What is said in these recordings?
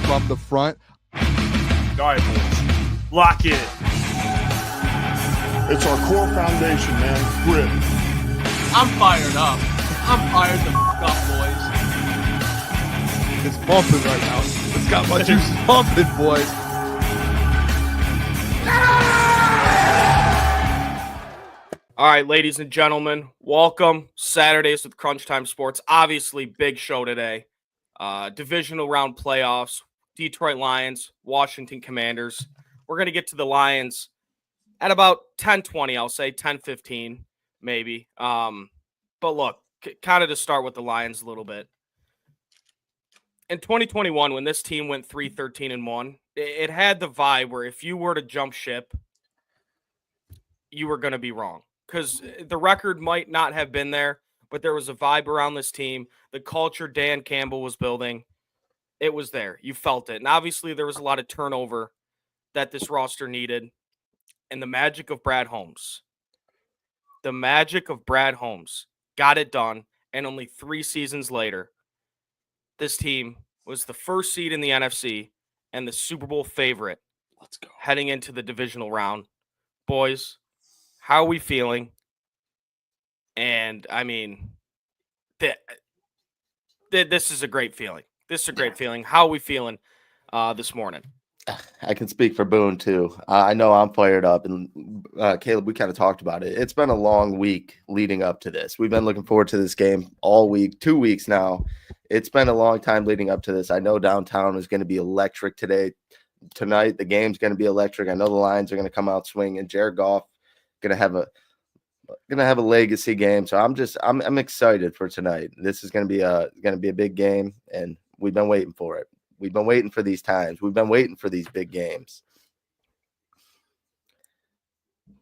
from the front. All right, boys. Lock in. It's our core foundation, man. Grit. I'm fired up. I'm fired the f*** up, boys. It's bumping right now. It's got my juices pumping, boys. All right, ladies and gentlemen, welcome. Saturdays with Crunch Time Sports. Obviously, big show today. Divisional round playoffs, Detroit Lions, Washington Commanders. We're going to get to the Lions at about 10:20, I'll say 10:15, maybe. But look, kind of to start with the Lions a little bit. In 2021, when this team went 3-13-1, it had the vibe where if you were to jump ship, you were going to be wrong. Because the record might not have been there, but there was a vibe around this team. The culture Dan Campbell was building, it was there. You felt it. And obviously there was a lot of turnover that this roster needed. And the magic of Brad Holmes. The magic of Brad Holmes got it done. And only 3 seasons later, this team was the first seed in the NFC and the Super Bowl favorite. Let's go. Heading into the divisional round. Boys, how are we feeling? And, I mean, this is a great feeling. This is a great feeling. How are we feeling this morning? I can speak for Boone, too. I know I'm fired up. And, Caleb, we kind of talked about it. It's been a long week leading up to this. We've been looking forward to this game all week, 2 weeks now. It's been a long time leading up to this. I know downtown is going to be electric tonight. The game's going to be electric. I know the Lions are going to come out swinging. Jared Goff going to have a legacy game. So I'm excited for tonight. This is going to be a big game, and we've been waiting for it. We've been waiting for these times. We've been waiting for these big games.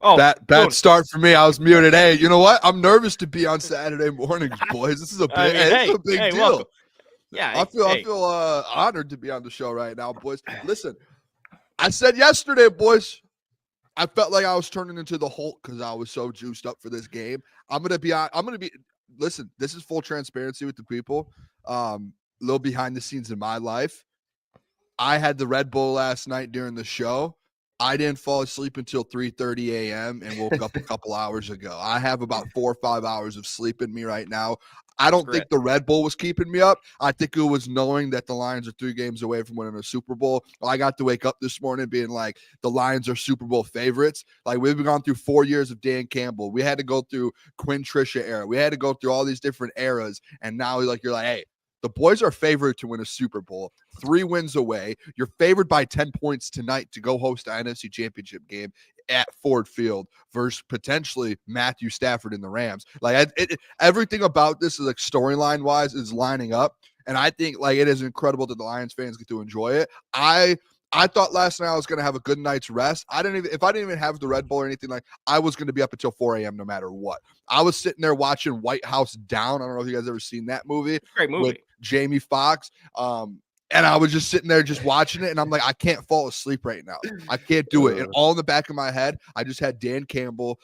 Oh, bad start for me. I was muted. Hey, you know what? I'm nervous to be on Saturday mornings, boys. This is a big deal. Welcome. Yeah, I feel honored to be on the show right now, boys. Listen, I said yesterday, boys, I felt like I was turning into the Hulk because I was so juiced up for this game. Listen, this is full transparency with the people. Little behind the scenes in my life. I had the Red Bull last night during the show. I didn't fall asleep until 3:30 a.m. and woke up a couple hours ago. I have about 4 or 5 hours of sleep in me right now. I don't think the Red Bull was keeping me up. I think it was knowing that the Lions are 3 games away from winning a Super Bowl. I got to wake up this morning being like, the Lions are Super Bowl favorites. Like, we've gone through 4 years of Dan Campbell. We had to go through Quinn Trisha era. We had to go through all these different eras. And now you're like, hey, the boys are favored to win a Super Bowl, 3 wins away. You're favored by 10 points tonight to go host an NFC Championship game at Ford Field versus potentially Matthew Stafford and the Rams. Like, everything about this is like storyline wise is lining up. And I think like it is incredible that the Lions fans get to enjoy it. I thought last night I was going to have a good night's rest. If I didn't even have the Red Bull or anything, like, I was going to be up until 4 a.m. no matter what. I was sitting there watching White House Down. I don't know if you guys ever seen that movie. Great movie. With Jamie Foxx. And I was just sitting there just watching it, and I'm like, I can't fall asleep right now. I can't do it. And all in the back of my head, I just had Dan Campbell,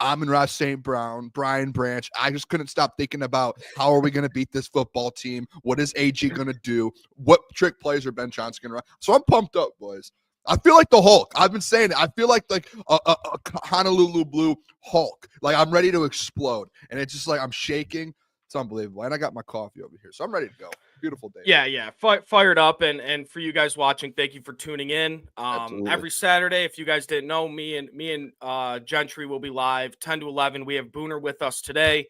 Amon-Ra St. Brown, Brian Branch. I just couldn't stop thinking about how are we going to beat this football team? What is AG going to do? What trick plays are Ben Johnson going to run? So I'm pumped up, boys. I feel like the Hulk. I've been saying it. I feel like a Honolulu Blue Hulk. Like, I'm ready to explode. And it's just like I'm shaking. It's unbelievable. And I got my coffee over here, so I'm ready to go. Beautiful day. Yeah. Fired up. And for you guys watching, thank you for tuning in. Every Saturday, if you guys didn't know, me and Gentry will be live 10 to 11. We have Booner with us today.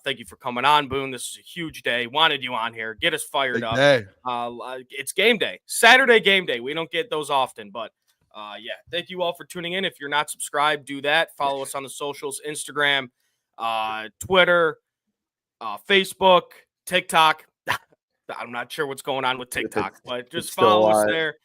Thank you for coming on, Boone. This is a huge day. Wanted you on here. Get us fired up. It's game day. Saturday game day. We don't get those often, but yeah. Thank you all for tuning in. If you're not subscribed, do that. Follow us on the socials, Instagram, Twitter, Facebook, TikTok. I'm not sure what's going on with TikTok, but just follow us there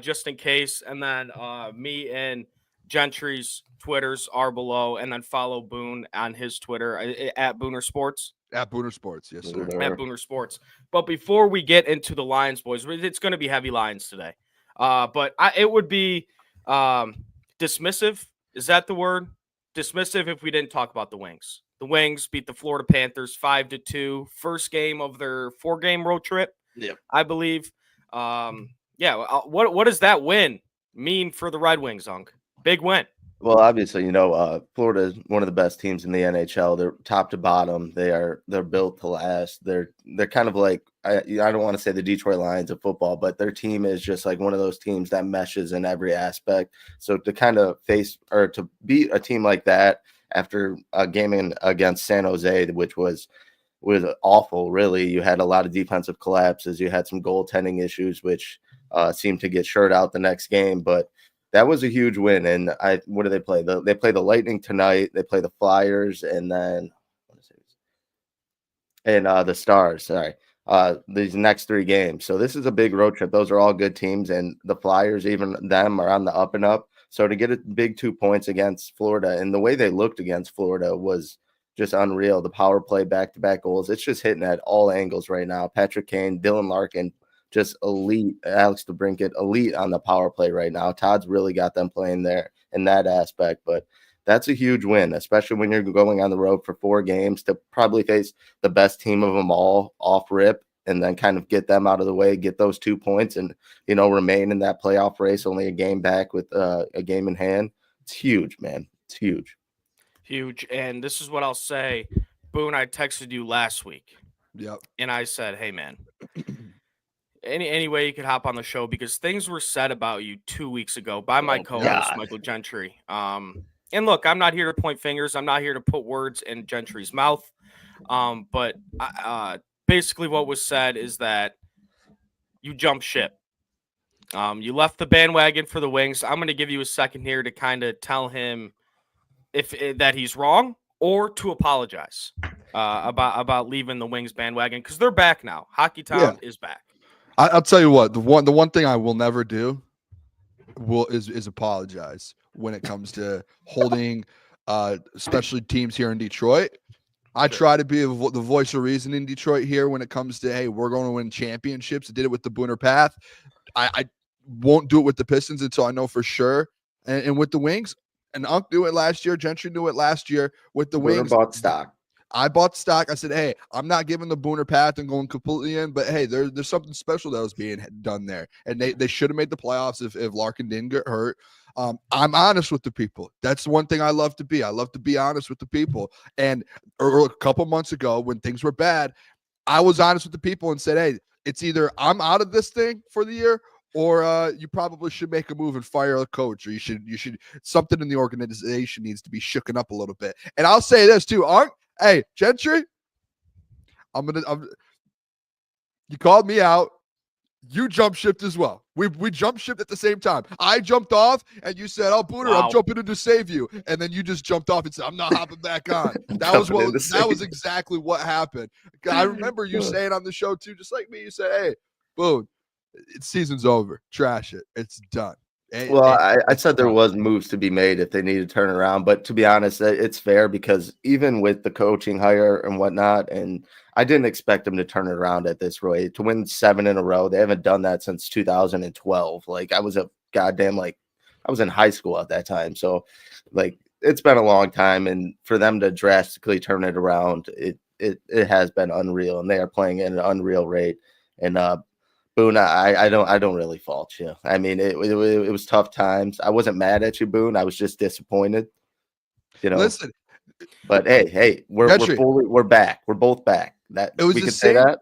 just in case. And then me and Gentry's Twitters are below. And then follow Boone on his Twitter at Booner Sports. At Booner Sports, yes, sir. At Booner Sports. But before we get into the Lions, boys, it's going to be heavy Lions today. But it would be dismissive. Is that the word? Dismissive if we didn't talk about the Wings. The Wings beat the Florida Panthers 5-2. First game of their 4-game road trip, I believe. What does that win mean for the Red Wings, Unc? Big win. Well, obviously, Florida is one of the best teams in the NHL. They're top to bottom. They're built to last. They're kind of like I don't want to say the Detroit Lions of football, but their team is just like one of those teams that meshes in every aspect. So to kind of face or to beat a team like that after a game against San Jose, which was awful, really. You had a lot of defensive collapses. You had some goaltending issues, which seemed to get shirted out the next game, but that was a huge win. And what do they play? They play the Lightning tonight. They play the Flyers, and then the Stars. Sorry, these next 3 games. So this is a big road trip. Those are all good teams, and the Flyers, even them, are on the up and up. So to get a big 2 points against Florida, and the way they looked against Florida was just unreal. The power play, back-to-back goals. It's just hitting at all angles right now. Patrick Kane, Dylan Larkin, just elite. Alex DeBrincat, elite on the power play right now. Todd's really got them playing there in that aspect, but that's a huge win, especially when you're going on the road for 4 games to probably face the best team of them all off rip and then kind of get them out of the way, get those 2 points and, remain in that playoff race, only a game back with a game in hand. It's huge, man. It's huge. Huge. And this is what I'll say. Boone, I texted you last week. Yep. And I said, hey, man, any way you could hop on the show because things were said about you 2 weeks ago by my co-host, Michael Gentry. And look, I'm not here to point fingers. I'm not here to put words in Gentry's mouth. But basically what was said is that you jumped ship. You left the bandwagon for the Wings. I'm going to give you a second here to kind of tell him that he's wrong or to apologize about leaving the Wings bandwagon because they're back now. Hockey Town is back. I'll tell you what, the one thing I will never do is apologize when it comes to holding especially teams here in Detroit. I try to be the voice of reason in Detroit here when it comes to, hey, we're going to win championships. I did it with the Booner path. I won't do it with the Pistons until I know for sure. And with the Wings, and Unc knew it last year. Gentry knew it last year with the Wings. Bought stock. I bought stock. I said, hey, I'm not giving the Booner path and going completely in, but hey, there's something special that was being done there. And they should have made the playoffs if Larkin didn't get hurt. I'm honest with the people. That's one thing I love to be. I love to be honest with the people. And a couple months ago when things were bad, I was honest with the people and said, hey, it's either I'm out of this thing for the year or you probably should make a move and fire a coach, or you should something in the organization needs to be shooken up a little bit. And I'll say this too, hey, Gentry, you called me out. You jump shipped as well. We jump shipped at the same time. I jumped off and you said, oh, Booner, I'm jumping in to save you. And then you just jumped off and said, I'm not hopping back on. That was exactly what happened. I remember you saying on the show too, just like me, you said, hey, Boone, season's over. Trash it. It's done. Well, I said there was moves to be made if they need to turn around, but to be honest, it's fair because even with the coaching hire and whatnot, and I didn't expect them to turn it around at this rate to win 7 in a row. They haven't done that since 2012. Like I was I was in high school at that time, so like it's been a long time, and for them to drastically turn it around, it has been unreal, and they are playing at an unreal rate. And Boone, I don't really fault you. I mean, it was tough times. I wasn't mad at you, Boone. I was just disappointed. Listen, but hey, we're back. We're both back. That we could say that.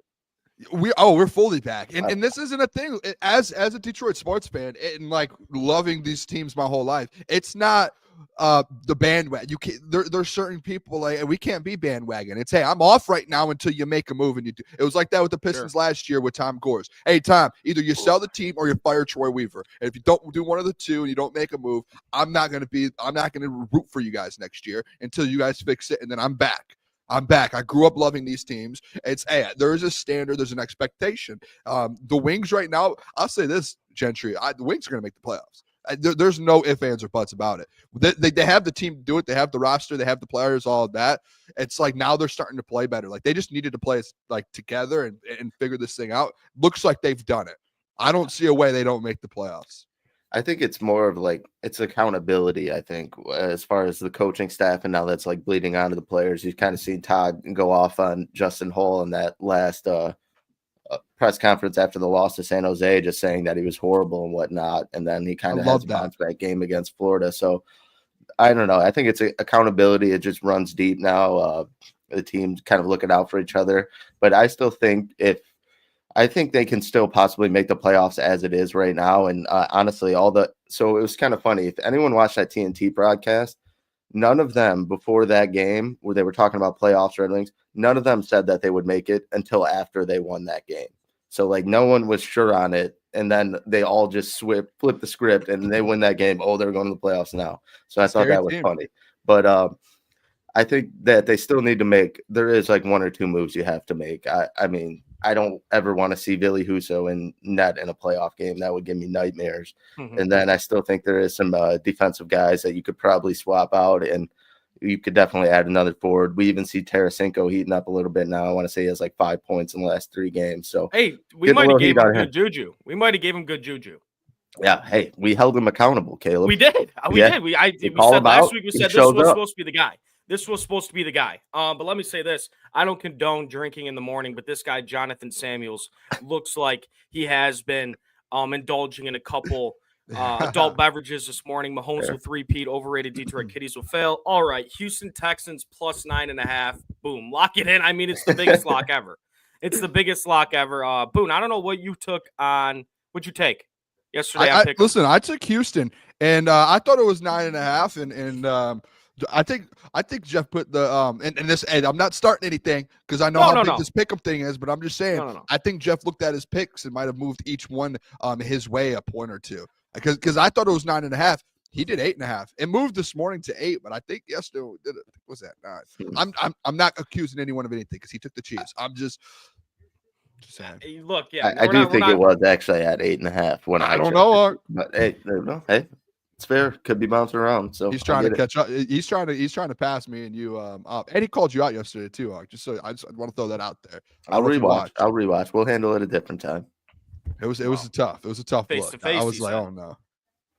We're fully back, and this isn't a thing. As a Detroit sports fan and like loving these teams my whole life, it's not the bandwagon. You can't. There's certain people like we can't be bandwagon. It's hey, I'm off right now until you make a move, and you do. It was like that with the Pistons last year with Tom Gores. Hey, Tom, either you sell the team or you fire Troy Weaver. And if you don't do one of the two and you don't make a move, I'm not gonna root for you guys next year until you guys fix it, and then I'm back. I grew up loving these teams. It's there is a standard. There's an expectation. The Wings right now, I'll say this, Gentry, the Wings are going to make the playoffs. There's no ifs, ands, or buts about it. They have the team to do it. They have the roster. They have the players, all of that. It's like now they're starting to play better. Like they just needed to play like together and figure this thing out. Looks like they've done it. I don't see a way they don't make the playoffs. I think it's more of like it's accountability. I think as far as the coaching staff, and now that's like bleeding onto the players. You've kind of seen Todd go off on Justin Hull in that last press conference after the loss to San Jose, just saying that he was horrible and whatnot. And then he kind of has a bounce back game against Florida. So I don't know. I think it's accountability. It just runs deep now. The team's kind of looking out for each other. But I still think I think they can still possibly make the playoffs as it is right now. And honestly, so it was kind of funny. If anyone watched that TNT broadcast, none of them before that game where they were talking about playoffs, Red Wings, none of them said that they would make it until after they won that game. So like no one was sure on it. And then they all just flip the script and they win that game. Oh, they're going to the playoffs now. So I thought that was funny. But I think that they still need to there is like one or two moves you have to make. I mean, I don't ever want to see Ville Husso in net in a playoff game. That would give me nightmares. Mm-hmm. And then I still think there is some defensive guys that you could probably swap out, and you could definitely add another forward. We even see Tarasenko heating up a little bit now. I want to say he has like 5 points in the last 3 games. So hey, we might have gave him good juju. We might have gave him good juju. Yeah, hey, we held him accountable, Caleb. We did. We did. We said last week. We said this was supposed to be the guy. This was supposed to be the guy. But let me say this. I don't condone drinking in the morning, but this guy, Jonathan Samuels, looks like he has been indulging in a couple adult beverages this morning. Mahomes will three-peat. Overrated Detroit Kitties will fail. All right. Houston Texans plus 9.5. Boom. Lock it in. I mean, it's the biggest lock ever. It's the biggest lock ever. Boone, I don't know what you took on. What'd you take yesterday? Listen, I took Houston, and I thought it was 9.5, and I think Jeff put the and this, and I'm not starting anything because I know how big this pick'em thing is, but I'm just saying I think Jeff looked at his picks and might have moved each one his way a point or two because I thought it was 9.5. He did 8.5. It moved this morning to 8, but I think yesterday did it. Was that 9? I'm not accusing anyone of anything because he took the Chiefs. I'm just saying. Look, yeah, I do think it was actually at 8.5 when I don't know. But hey, hey. It's fair. Could be bouncing around. So he's trying to catch up. He's trying to pass me and you up. And he called you out yesterday too. I just want to throw that out there. I'll rewatch. We'll handle it a different time. It was a tough face look. To face, I was like, oh no.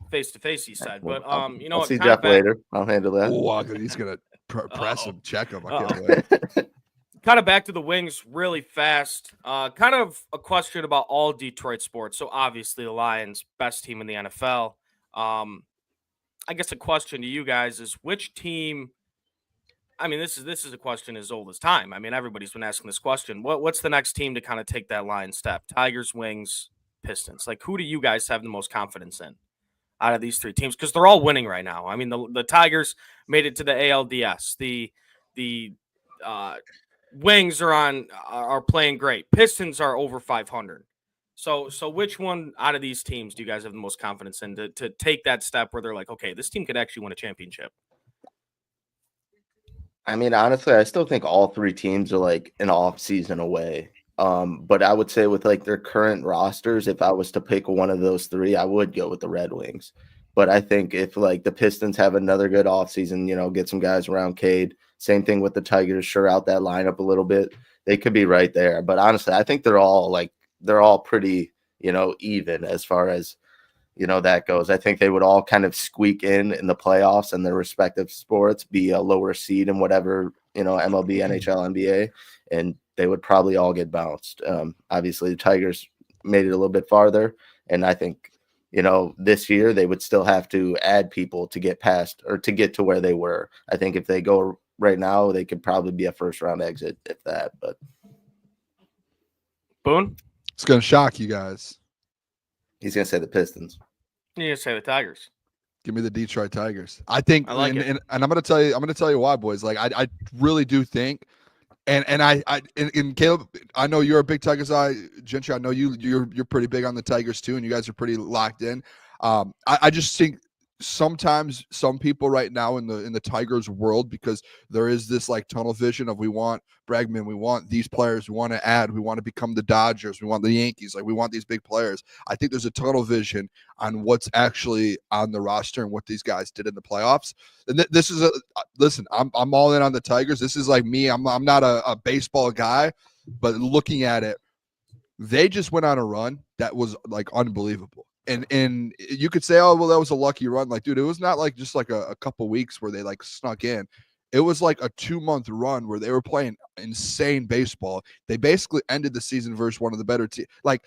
Face to face, he said. But you know, I'll see Jeff later. I'll handle that. Oh, he's gonna press him, check him. I can't wait. Kind of back to the Wings really fast. Kind of a question about all Detroit sports. So obviously the Lions, best team in the NFL. I guess a question to you guys is which team, I mean, this is a question as old as time. I mean, everybody's been asking this question. What's the next team to kind of take that Lions step? Tigers, Wings, Pistons. Like, who do you guys have the most confidence in out of these 3 teams? Because they're all winning right now. I mean, the Tigers made it to the ALDS. The Wings are playing great. Pistons are over 500. So which one out of these teams do you guys have the most confidence in to take that step where they're like, okay, this team could actually win a championship? I mean, honestly, I still think all 3 teams are like an off season away. But I would say with like their current rosters, if I was to pick one of those 3, I would go with the Red Wings. But I think if like the Pistons have another good off season, get some guys around Cade, same thing with the Tigers, sure out that lineup a little bit, they could be right there. But honestly, I think they're all pretty, even as far as, that goes. I think they would all kind of squeak in the playoffs and their respective sports, be a lower seed in whatever, MLB, NHL, NBA, and they would probably all get bounced. Obviously, the Tigers made it a little bit farther, and I think, this year they would still have to add people to get past or to get to where they were. I think if they go right now, they could probably be a first-round exit, if that. But Boone? It's going to shock you guys. He's going to say the Pistons. You're going to say the Tigers. Give me the Detroit Tigers. I think, I like it. And I'm going to tell you why, boys. Like, I really do think, and Caleb, I know you're a big Tigers guy. Gentry, I know you're pretty big on the Tigers too, and you guys are pretty locked in. I just think sometimes some people right now in the Tigers world, because there is this like tunnel vision of we want Bregman, we want these players, we want to add, we want to become the Dodgers, we want the Yankees, like we want these big players. I think there's a tunnel vision on what's actually on the roster and what these guys did in the playoffs. And this is listen, I'm all in on the Tigers. This is like me. I'm not a baseball guy, but looking at it, they just went on a run that was like unbelievable. And you could say, oh, well, that was a lucky run. Like, dude, it was not like just like a couple weeks where they like snuck in. It was like a 2-month run where they were playing insane baseball. They basically ended the season versus one of the better teams. Like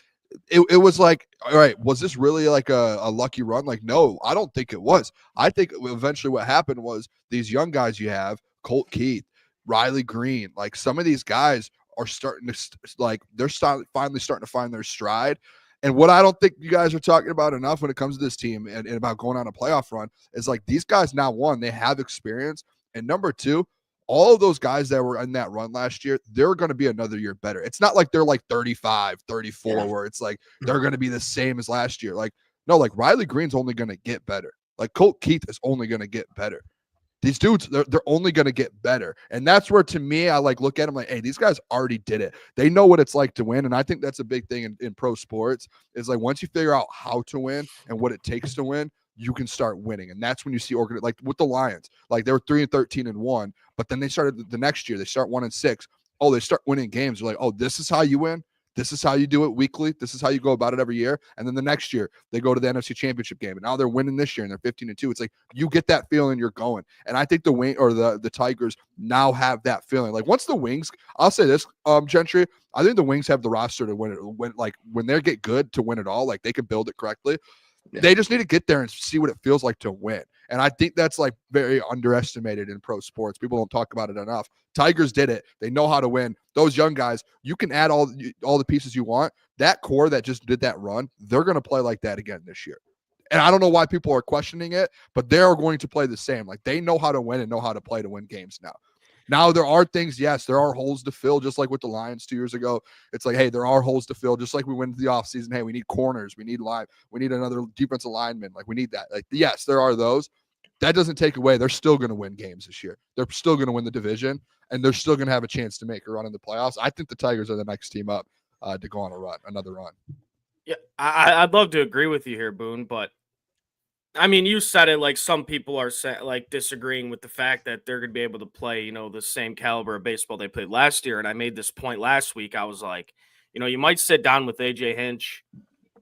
it was like, all right, was this really like a lucky run? Like, no, I don't think it was. I think eventually what happened was these young guys you have, Colt Keith, Riley Green, like some of these guys are starting to they're finally starting to find their stride. And what I don't think you guys are talking about enough when it comes to this team and about going on a playoff run is like these guys now, one, they have experience. And number two, all of those guys that were in that run last year, they're going to be another year better. It's not like they're like 35, 34, where it's like they're going to be the same as last year. Like, no, like Riley Green's only going to get better. Like Colt Keith is only going to get better. These dudes, they're only going to get better. And that's where, to me, I like look at them like, hey, these guys already did it. They know what it's like to win. And I think that's a big thing in pro sports is like once you figure out how to win and what it takes to win, you can start winning. And that's when you see like with the Lions, like they were 3-13-1, but then they started the next year, they start 1-6. Oh, they start winning games. They're like, oh, this is how you win. This is how you do it weekly. This is how you go about it every year. And then the next year they go to the NFC Championship game and now they're winning this year and they're 15-2. It's like you get that feeling you're going. And I think the Tigers now have that feeling. Like once the Wings, I'll say this, Gentry, I think the Wings have the roster to win it. When they get good to win it all, like they can build it correctly. Yeah. They just need to get there and see what it feels like to win. And I think that's like very underestimated in pro sports. People don't talk about it enough. Tigers did it. They know how to win. Those young guys, you can add all the pieces you want. That core that just did that run, they're going to play like that again this year. And I don't know why people are questioning it, but they are going to play the same. Like they know how to win and know how to play to win games now. Now, there are things, yes, there are holes to fill, just like with the Lions 2 years ago. It's like, hey, there are holes to fill, just like we went into the offseason. Hey, we need corners. We need another defensive lineman. Like, we need that. Like, yes, there are those. That doesn't take away. They're still going to win games this year. They're still going to win the division, and they're still going to have a chance to make a run in the playoffs. I think the Tigers are the next team up to go on another run. Yeah, I'd love to agree with you here, Boone, but I mean, you said it like some people are like disagreeing with the fact that they're going to be able to play, the same caliber of baseball they played last year. And I made this point last week. I was like, you might sit down with AJ Hinch,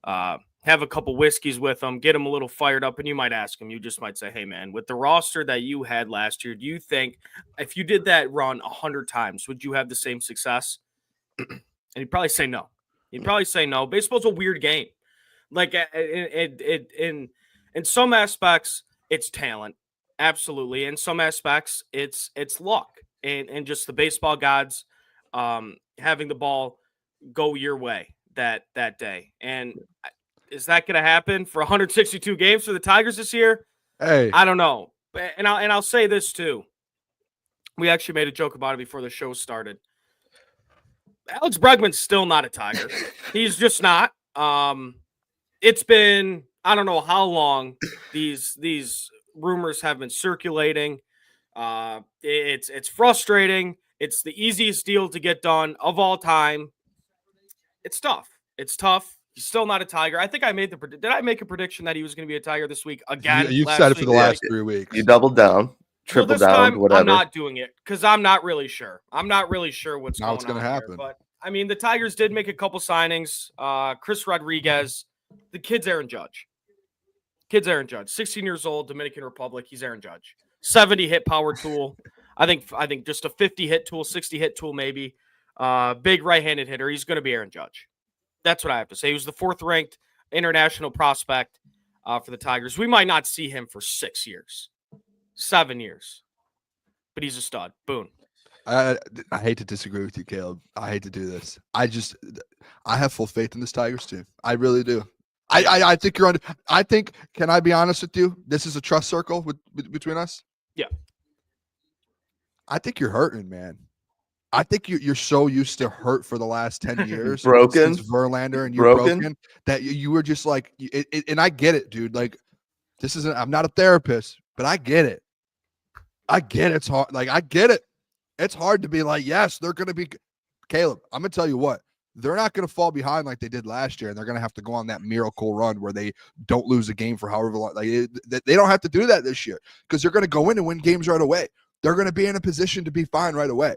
have a couple whiskeys with him, get him a little fired up, and you might ask him, you just might say, hey, man, with the roster that you had last year, do you think if you did that run 100 times, would you have the same success? And he'd probably say no. He'd probably say no. Baseball's a weird game. Like in some aspects, it's talent, absolutely. In some aspects, it's luck and just the baseball gods having the ball go your way that day. And is that going to happen for 162 games for the Tigers this year? Hey, I don't know. And I'll say this too. We actually made a joke about it before the show started. Alex Bregman's still not a Tiger. He's just not. It's been, I don't know how long these rumors have been circulating. It's frustrating. It's the easiest deal to get done of all time. It's tough. It's tough. He's still not a Tiger. I think I made did I make a prediction that he was going to be a Tiger this week again? You said it for the last 3 weeks. You doubled down, tripled down, time, whatever. I'm not doing it because I'm not really sure. I'm not really sure what's going to happen. Here, but I mean, the Tigers did make a couple signings. Chris Rodriguez, the kid's Aaron Judge. 16 years old, Dominican Republic. He's Aaron Judge. 70 hit power tool. I think just a 50 hit tool, 60 hit tool maybe. Big right-handed hitter. He's going to be Aaron Judge. That's what I have to say. He was the 4th ranked international prospect for the Tigers. We might not see him for 6 years, 7 years, but he's a stud. Boone. I hate to disagree with you, Caleb. I hate to do this. I have full faith in this Tigers team. I really do. I think you're on. I think. Can I be honest with you? This is a trust circle between us. Yeah. I think you're hurting, man. I think you're so used to hurt for the last 10 years, broken, since Verlander, and you're broken that you were just like. And I get it, dude. Like, this isn't. I'm not a therapist, but I get it. I get it. It's hard. Like, I get it. It's hard to be like, yes, they're going to be. Caleb, I'm going to tell you what. They're not going to fall behind like they did last year, and they're going to have to go on that miracle run where they don't lose a game for however long. Like they don't have to do that this year because they're going to go in and win games right away. They're going to be in a position to be fine right away.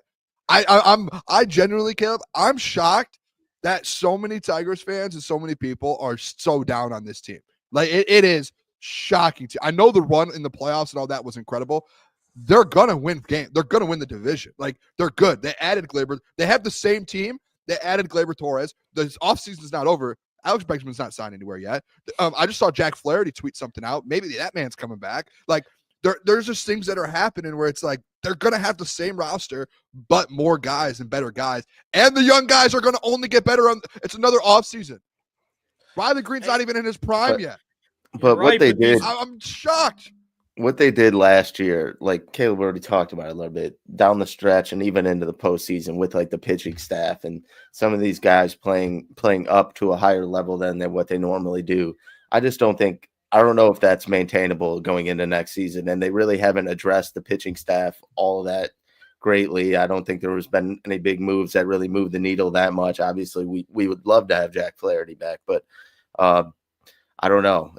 I genuinely, Caleb, I'm shocked that so many Tigers fans and so many people are so down on this team. Like it is shocking. I know the run in the playoffs and all that was incredible. they're gonna win game. They're gonna win the division. Like, they're good. They added Glaber. They have the same team. They added Glaber Torres. The offseason is not over. Alex Bregman's not signed anywhere yet. I just saw Jack Flaherty tweet something out. Maybe that man's coming back. Like, there's just things that are happening where it's like they're gonna have the same roster, but more guys and better guys, and the young guys are gonna only get better. It's another offseason. Riley Green's not even in his prime yet. But what they did, I'm shocked. What they did last year, like Caleb already talked about it a little bit, down the stretch and even into the postseason with like the pitching staff and some of these guys playing up to a higher level than what they normally do. I don't know if that's maintainable going into next season. And they really haven't addressed the pitching staff all of that greatly. I don't think there has been any big moves that really moved the needle that much. Obviously, we would love to have Jack Flaherty back, but I don't know.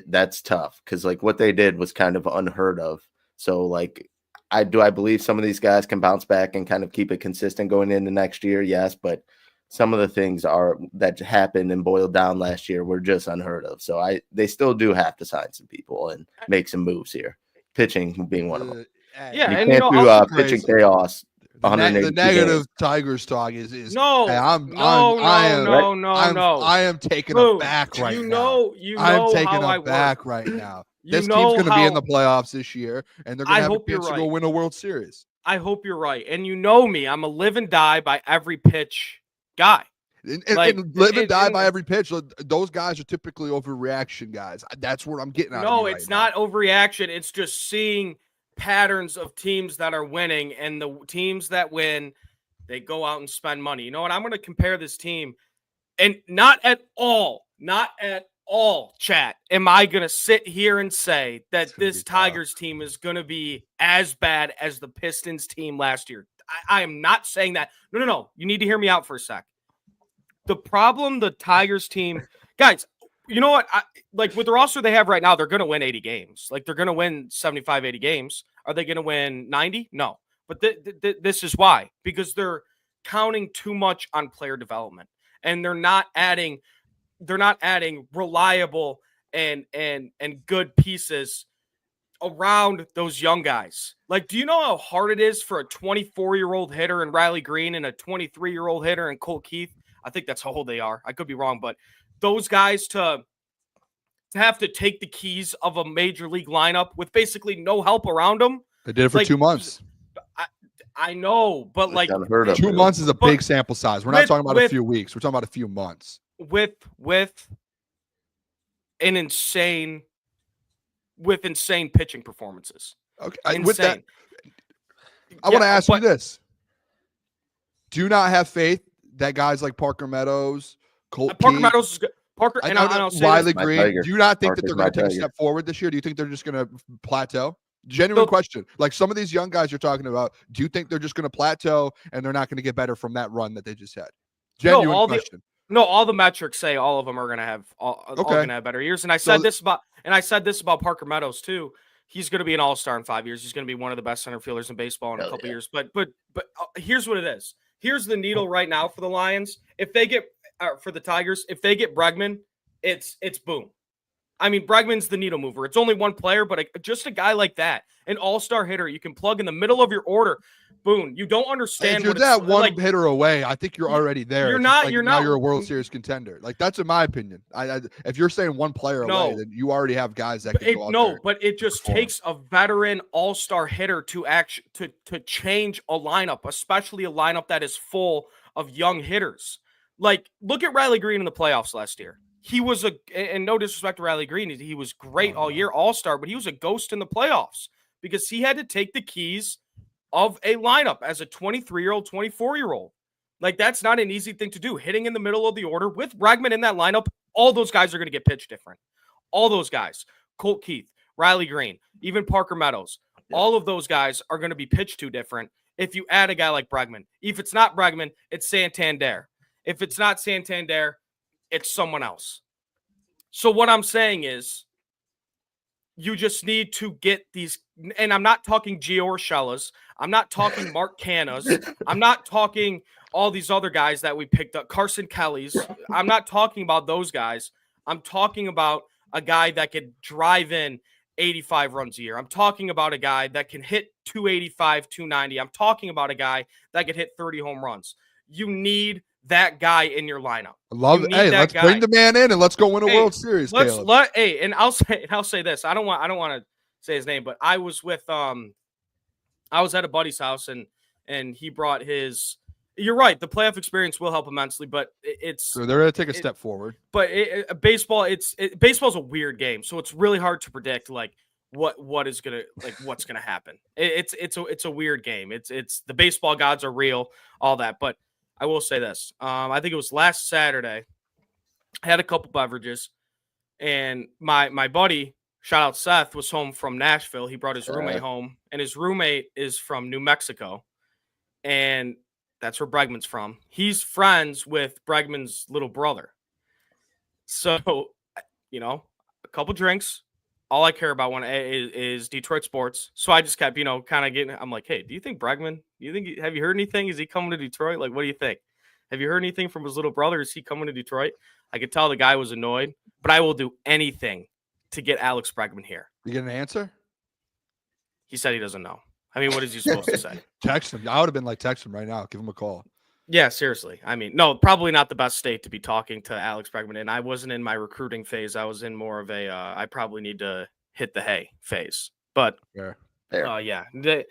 That's tough because like what they did was kind of unheard of. So like, I believe some of these guys can bounce back and kind of keep it consistent going into next year. Yes, but some of the things that happened and boiled down last year were just unheard of. So they still do have to sign some people and make some moves here. Pitching being one of them. Yeah, you can't do pitching chaos. The negative Tigers talk is no. Hey, I am taken aback right now. I'm taken aback right now. This team's going to be in the playoffs this year, and they're going to have a chance to go win a World Series. I hope you're right. And you know me, I'm a live and die by every pitch guy. And live and die by every pitch. Those guys are typically overreaction guys. That's what I'm getting at. No, it's not overreaction. It's just seeing patterns of teams that are winning, and the teams that win, they go out and spend money. You know what? I'm going to compare this team, and not at all, chat, am I going to sit here and say that this Tigers team is going to be as bad as the Pistons team last year. I am not saying that. No. You need to hear me out for a sec. The problem the Tigers team, guys, you know what? Like with the roster they have right now, they're going to win 80 games. Like they're going to win 75, 80 games. Are they going to win 90? No. But this is why. Because they're counting too much on player development. And they're not adding reliable and good pieces around those young guys. Like, do you know how hard it is for a 24-year-old hitter in Riley Green and a 23-year-old hitter in Colt Keith? I think that's how old they are. I could be wrong, but those guys to have to take the keys of a major league lineup with basically no help around them. They did it for 2 months. I know, but like 2 months is a big sample size. We're not talking about a few weeks. We're talking about a few months. With insane pitching performances. Okay. Insane. With that, I want to ask you this. Do you not have faith that guys like Parker Meadows, Colt Parker Keith, Meadows is good. Riley Green, do you not think that they're going to take a step forward this year? Do you think they're just going to plateau? Genuine question. Like some of these young guys you're talking about, do you think they're just going to plateau and they're not going to get better from that run that they just had? Genuine question. All the metrics say all of them are going to have all going to have better years. And I said this about Parker Meadows too. He's going to be an all-star in 5 years. He's going to be one of the best center fielders in baseball in a couple years. But here's what it is. Here's the needle right now for the Lions. If they get for the Tigers, if they get Bregman, it's boom. I mean, Bregman's the needle mover. It's only one player, but just a guy like that, an all-star hitter, you can plug in the middle of your order. Boone, you don't understand. If you're that one hitter away, I think you're already there. You're not. Now you're a World Series contender. Like that's in my opinion. If you're saying one player away, then you already have guys that can go out there. But it just takes a veteran all-star hitter to change a lineup, especially a lineup that is full of young hitters. Like look at Riley Green in the playoffs last year. He was and no disrespect to Riley Green, he was great all year, all-star, but he was a ghost in the playoffs because he had to take the keys of a lineup as a 23-year-old, 24-year-old. Like, that's not an easy thing to do. Hitting in the middle of the order with Bregman in that lineup, all those guys are going to get pitched different. All those guys. Colt Keith, Riley Green, even Parker Meadows. All of those guys are going to be pitched to different if you add a guy like Bregman. If it's not Bregman, it's Santander. If it's not Santander, it's someone else. So what I'm saying is you just need to get these, and I'm not talking Gio Urshela's. I'm not talking Mark Canna's. I'm not talking all these other guys that we picked up, Carson Kelly's. I'm not talking about those guys. I'm talking about a guy that could drive in 85 runs a year. I'm talking about a guy that can hit 285, 290. I'm talking about a guy that could hit 30 home runs. You need that guy in your lineup. I love it. Hey, let's bring the man in and let's go win a World Series. And I'll say this. I don't want to say his name, but I was at a buddy's house and he brought his. You're right. The playoff experience will help immensely, but so they're going to take a step forward. But baseball's a weird game, so it's really hard to predict like what's gonna happen. It's a weird game. It's the baseball gods are real, all that. But I will say this. I think it was last Saturday. I had a couple beverages, and my buddy, shout out Seth, was home from Nashville. He brought his roommate home, and his roommate is from New Mexico, and that's where Bregman's from. He's friends with Bregman's little brother. So, a couple drinks. All I care about is Detroit sports. So I just kept, kind of getting. I'm like, hey, do you think Bregman? Have you heard anything? Is he coming to Detroit? Like, what do you think? Have you heard anything from his little brother? Is he coming to Detroit? I could tell the guy was annoyed, but I will do anything to get Alex Bregman here. You get an answer? He said he doesn't know. I mean, what is he supposed to say? Text him. I would have been like, text him right now. Give him a call. Yeah, seriously. I mean, no, probably not the best state to be talking to Alex Bregman. And I wasn't in my recruiting phase. I was in more of a I probably need to hit the hay phase. But yeah, they're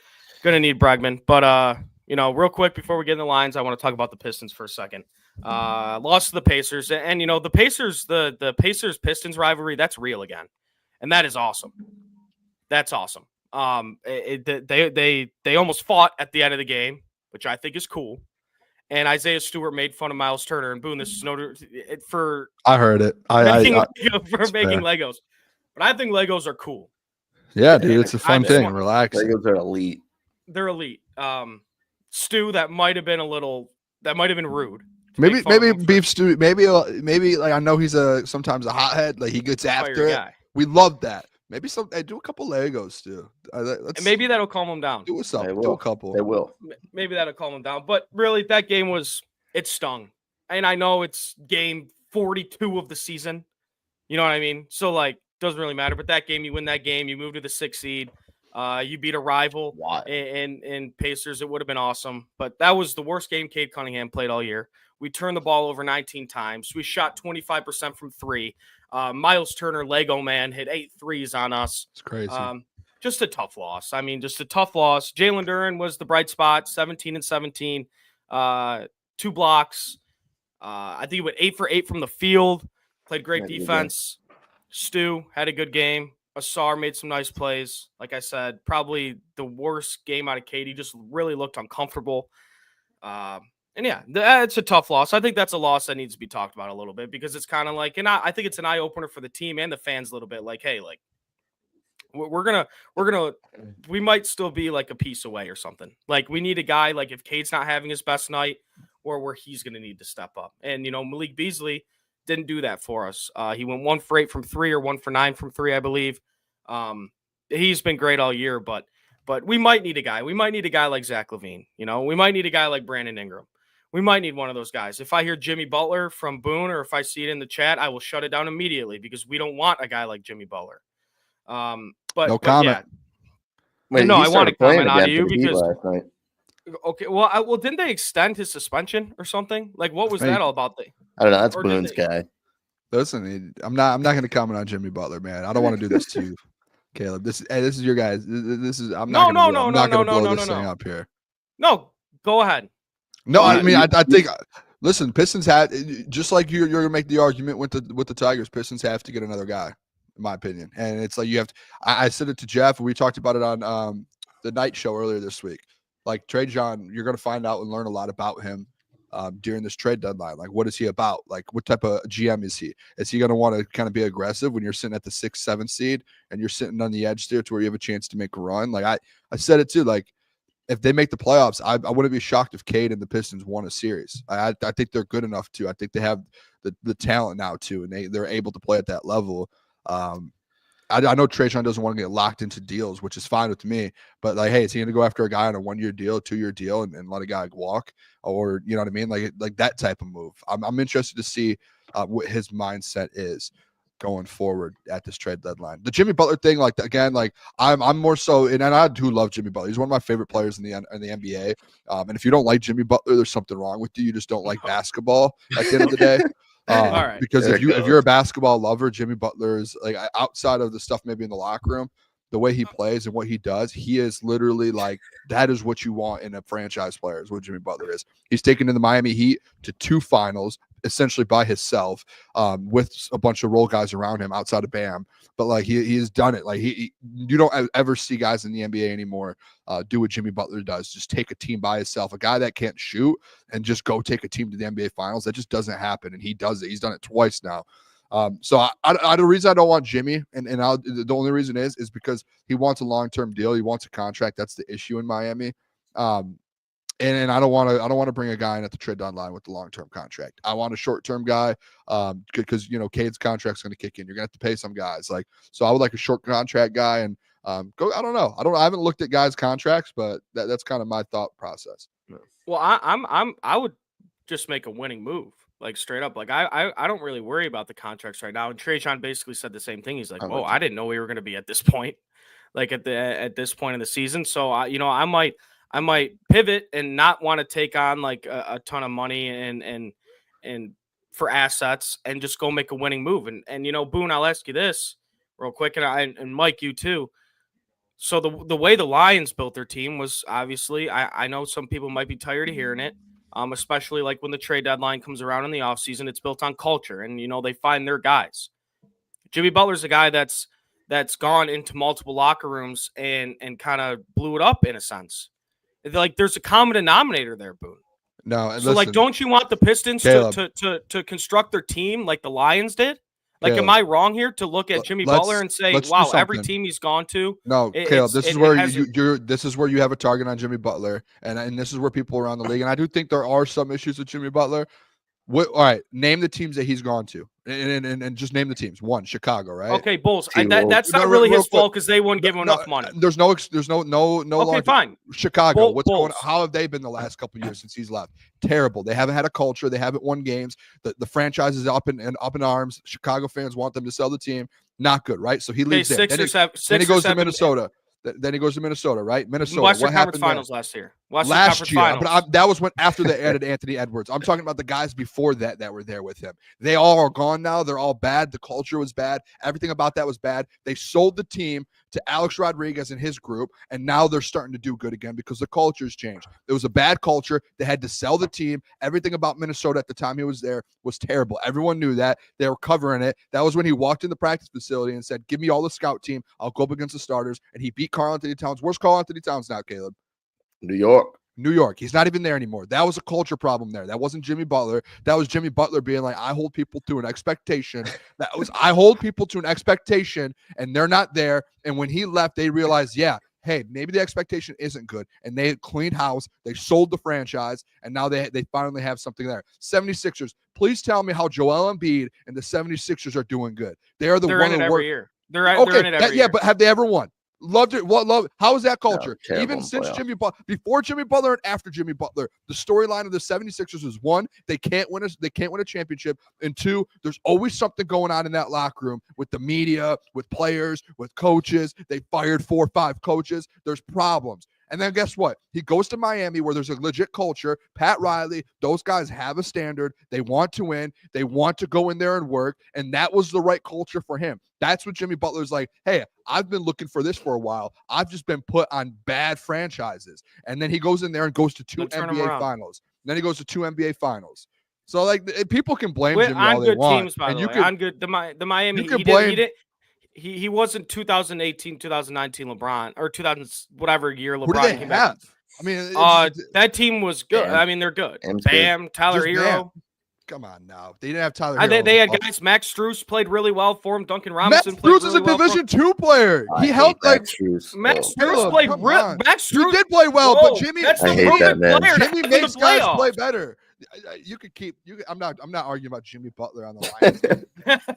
gonna need Bregman. But real quick before we get in the lines, I want to talk about the Pistons for a second. Lost to the Pacers, and the Pacers, the Pacers Pistons rivalry, that's real again, and that is awesome. That's awesome. They almost fought at the end of the game, which I think is cool. And Isaiah Stewart made fun of Miles Turner and Boone. This is I heard it. Making Legos, but I think Legos are cool. Yeah, dude, it's a fun thing. Relax. Legos are elite. They're elite. Stu, that might have been rude. Maybe beef stew. Maybe like I know he's sometimes a hothead. Like he gets after it. Guy. We love that. Maybe do a couple Legos too. And maybe that'll calm him down. Do something. Do a couple. They will. Maybe that'll calm him down. But really, that game it stung. And I know it's game 42 of the season. You know what I mean? So like, doesn't really matter. But that game, you win that game, you move to the 6th seed. You beat a rival in Pacers. It would have been awesome. But that was the worst game Cade Cunningham played all year. We turned the ball over 19 times. We shot 25% from 3. Miles Turner, Lego man, hit 8 threes on us. It's crazy. Just a tough loss. I mean, just a tough loss. Jalen Duren was the bright spot, 17 and 17, 2 blocks. I think he went 8 for 8 from the field, played great defense. Stu had a good game. Asar made some nice plays. Like I said, probably the worst game out of Cade. He just really looked uncomfortable. And yeah, it's a tough loss. I think that's a loss that needs to be talked about a little bit because it's kind of like, and I think it's an eye opener for the team and the fans a little bit. Like, hey, like we might still be like a piece away or something. Like we need a guy like if Cade's not having his best night or where he's going to need to step up. And Malik Beasley didn't do that for us. He went 1 for 8 from 3 or 1 for 9 from 3, I believe. He's been great all year, but we might need a guy. We might need a guy like Zach LaVine. We might need a guy like Brandon Ingram. We might need one of those guys. If I hear Jimmy Butler from Boone or if I see it in the chat, I will shut it down immediately because we don't want a guy like Jimmy Butler. But no comment. Wait, no, I want to comment on you because okay. Well, didn't they extend his suspension or something? Like, what was that all about? I don't know. That's Boone's guy. Listen, I'm not going to comment on Jimmy Butler, man. I don't want to do this to you, Caleb. This is your guys. I'm not going to blow this thing up here. No, go ahead. No, I mean, I think. Listen, Pistons had just like you're going to make the argument with the Tigers. Pistons have to get another guy, in my opinion, and it's like you have to. I said it to Jeff. We talked about it on the night show earlier this week. Like Trey John, you're going to find out and learn a lot about him during this trade deadline. Like, what is he about? Like, what type of GM is he? Is he going to want to kind of be aggressive when you're sitting at the 6th, 7th seed and you're sitting on the edge there to where you have a chance to make a run? Like I said it too. Like, if they make the playoffs, I wouldn't be shocked if Cade and the Pistons won a series. I think they're good enough to. I think they have the talent now too, and they're able to play at that level. I know Trajan doesn't want to get locked into deals, which is fine with me. But like, hey, is he going to go after a guy on a 1-year deal, 2-year deal, and let a guy walk, or you know what I mean? Like that type of move. I'm interested to see what his mindset is. going forward at this trade deadline. The Jimmy Butler thing, like again, like I'm more so, and I do love Jimmy Butler. He's one of my favorite players in the NBA. And if you don't like Jimmy Butler, there's something wrong with you. You just don't like basketball at the end of the day. All right. Because if you're a basketball lover, Jimmy Butler is like, outside of the stuff maybe in the locker room, the way he plays and what he does, he is literally like, that is what you want in a franchise player, is what Jimmy Butler is. He's taken in the Miami Heat to 2 finals, essentially by himself, with a bunch of role guys around him outside of Bam. But like he has done it. Like you don't ever see guys in the NBA anymore do what Jimmy Butler does. Just take a team by himself, a guy that can't shoot, and just go take a team to the NBA Finals. That just doesn't happen, and he does it. He's done it twice now. So the reason I don't want Jimmy, the only reason is because he wants a long-term deal. He wants a contract. That's the issue in Miami. And I don't want to bring a guy in at the trade deadline with the long-term contract. I want a short-term guy, because Cade's contract's going to kick in. You're going to have to pay some guys. So I would like a short contract guy, and I don't know. I haven't looked at guys' contracts, but that's kind of my thought process. Well, I would just make a winning move. Like straight up, like I don't really worry about the contracts right now. And Trajan basically said the same thing. He's like, "Whoa, I didn't know we were going to be at this point, like at this point in the season." So I might pivot and not want to take on like a ton of money and for assets, and just go make a winning move. And Boone, I'll ask you this real quick, and Mike, you too. So the way the Lions built their team was obviously, I know some people might be tired of hearing it. Especially like when the trade deadline comes around in the offseason, it's built on culture, and they find their guys. Jimmy Butler's a guy that's gone into multiple locker rooms and kind of blew it up in a sense. Like there's a common denominator there, Boone. No, so listen, like, don't you want the Pistons to construct their team like the Lions did? Like, Caleb, am I wrong here to look at Jimmy Butler and say, wow, every team he's gone to? No, Caleb, this is where this is where you have a target on Jimmy Butler, and this is where people around the league, and I do think there are some issues with Jimmy Butler. All right, name the teams that he's gone to, and just name the teams. 1, Chicago, right? Okay, Bulls. That's not really his fault because they wouldn't give him enough money. There's no. Okay, fine. Chicago. What's Bulls. going? How have they been the last couple of years since he's left? Terrible. They haven't had a culture. They haven't won games. The franchise is up in arms. Chicago fans want them to sell the team. Not good, right? So he leaves there. Then he goes to Minnesota. Then he goes to Minnesota, right? Minnesota. Western Conference Finals last year. Last year, but that was when after they added Anthony Edwards. I'm talking about the guys before that were there with him. They all are gone now. They're all bad. The culture was bad. Everything about that was bad. They sold the team to Alex Rodriguez and his group, and now they're starting to do good again because the culture's changed. There was a bad culture. They had to sell the team. Everything about Minnesota at the time he was there was terrible. Everyone knew that. They were covering it. That was when he walked in the practice facility and said, "Give me all the scout team. I'll go up against the starters." And he beat Karl Anthony Towns. Where's Karl Anthony Towns now, Caleb? New York. He's not even there anymore. That was a culture problem there. That wasn't Jimmy Butler. That was Jimmy Butler being like, I hold people to an expectation. I hold people to an expectation, and they're not there. And when he left, they realized, yeah, hey, maybe the expectation isn't good. And they cleaned house. They sold the franchise, and now they finally have something there. 76ers, please tell me how Joel Embiid and the 76ers are doing good. They're in it every year. They're in it every year. Yeah, but have they ever won? Loved it. How is that culture? No, even since Jimmy Butler, before Jimmy Butler and after Jimmy Butler, the storyline of the 76ers was 1, they can't win a championship, and 2, there's always something going on in that locker room with the media, with players, with coaches. They fired 4 or 5 coaches. There's problems. And then guess what? He goes to Miami where there's a legit culture. Pat Riley, those guys have a standard. They want to win. They want to go in there and work. And that was the right culture for him. That's what Jimmy Butler's like, hey, I've been looking for this for a while. I've just been put on bad franchises. And then he goes in there and goes to 2 NBA finals. Then he goes to 2 NBA finals. So, like, people can blame Jimmy all they want. Teams, by the way. On good teams, the Miami, he wasn't 2018, 2019 LeBron, or 2000 whatever year LeBron came back. I mean, that team was good. I mean, they're good. Bam, Tyler Hero. Come on now. They didn't have Tyler Hero. They had guys. Max Strus played really well for him. Duncan Robinson played really well. Max Strus is a Division II player. He helped Max Strus played Max Strus did play well, but Jimmy makes guys play better. You could keep. I'm not arguing about Jimmy Butler on the Lions.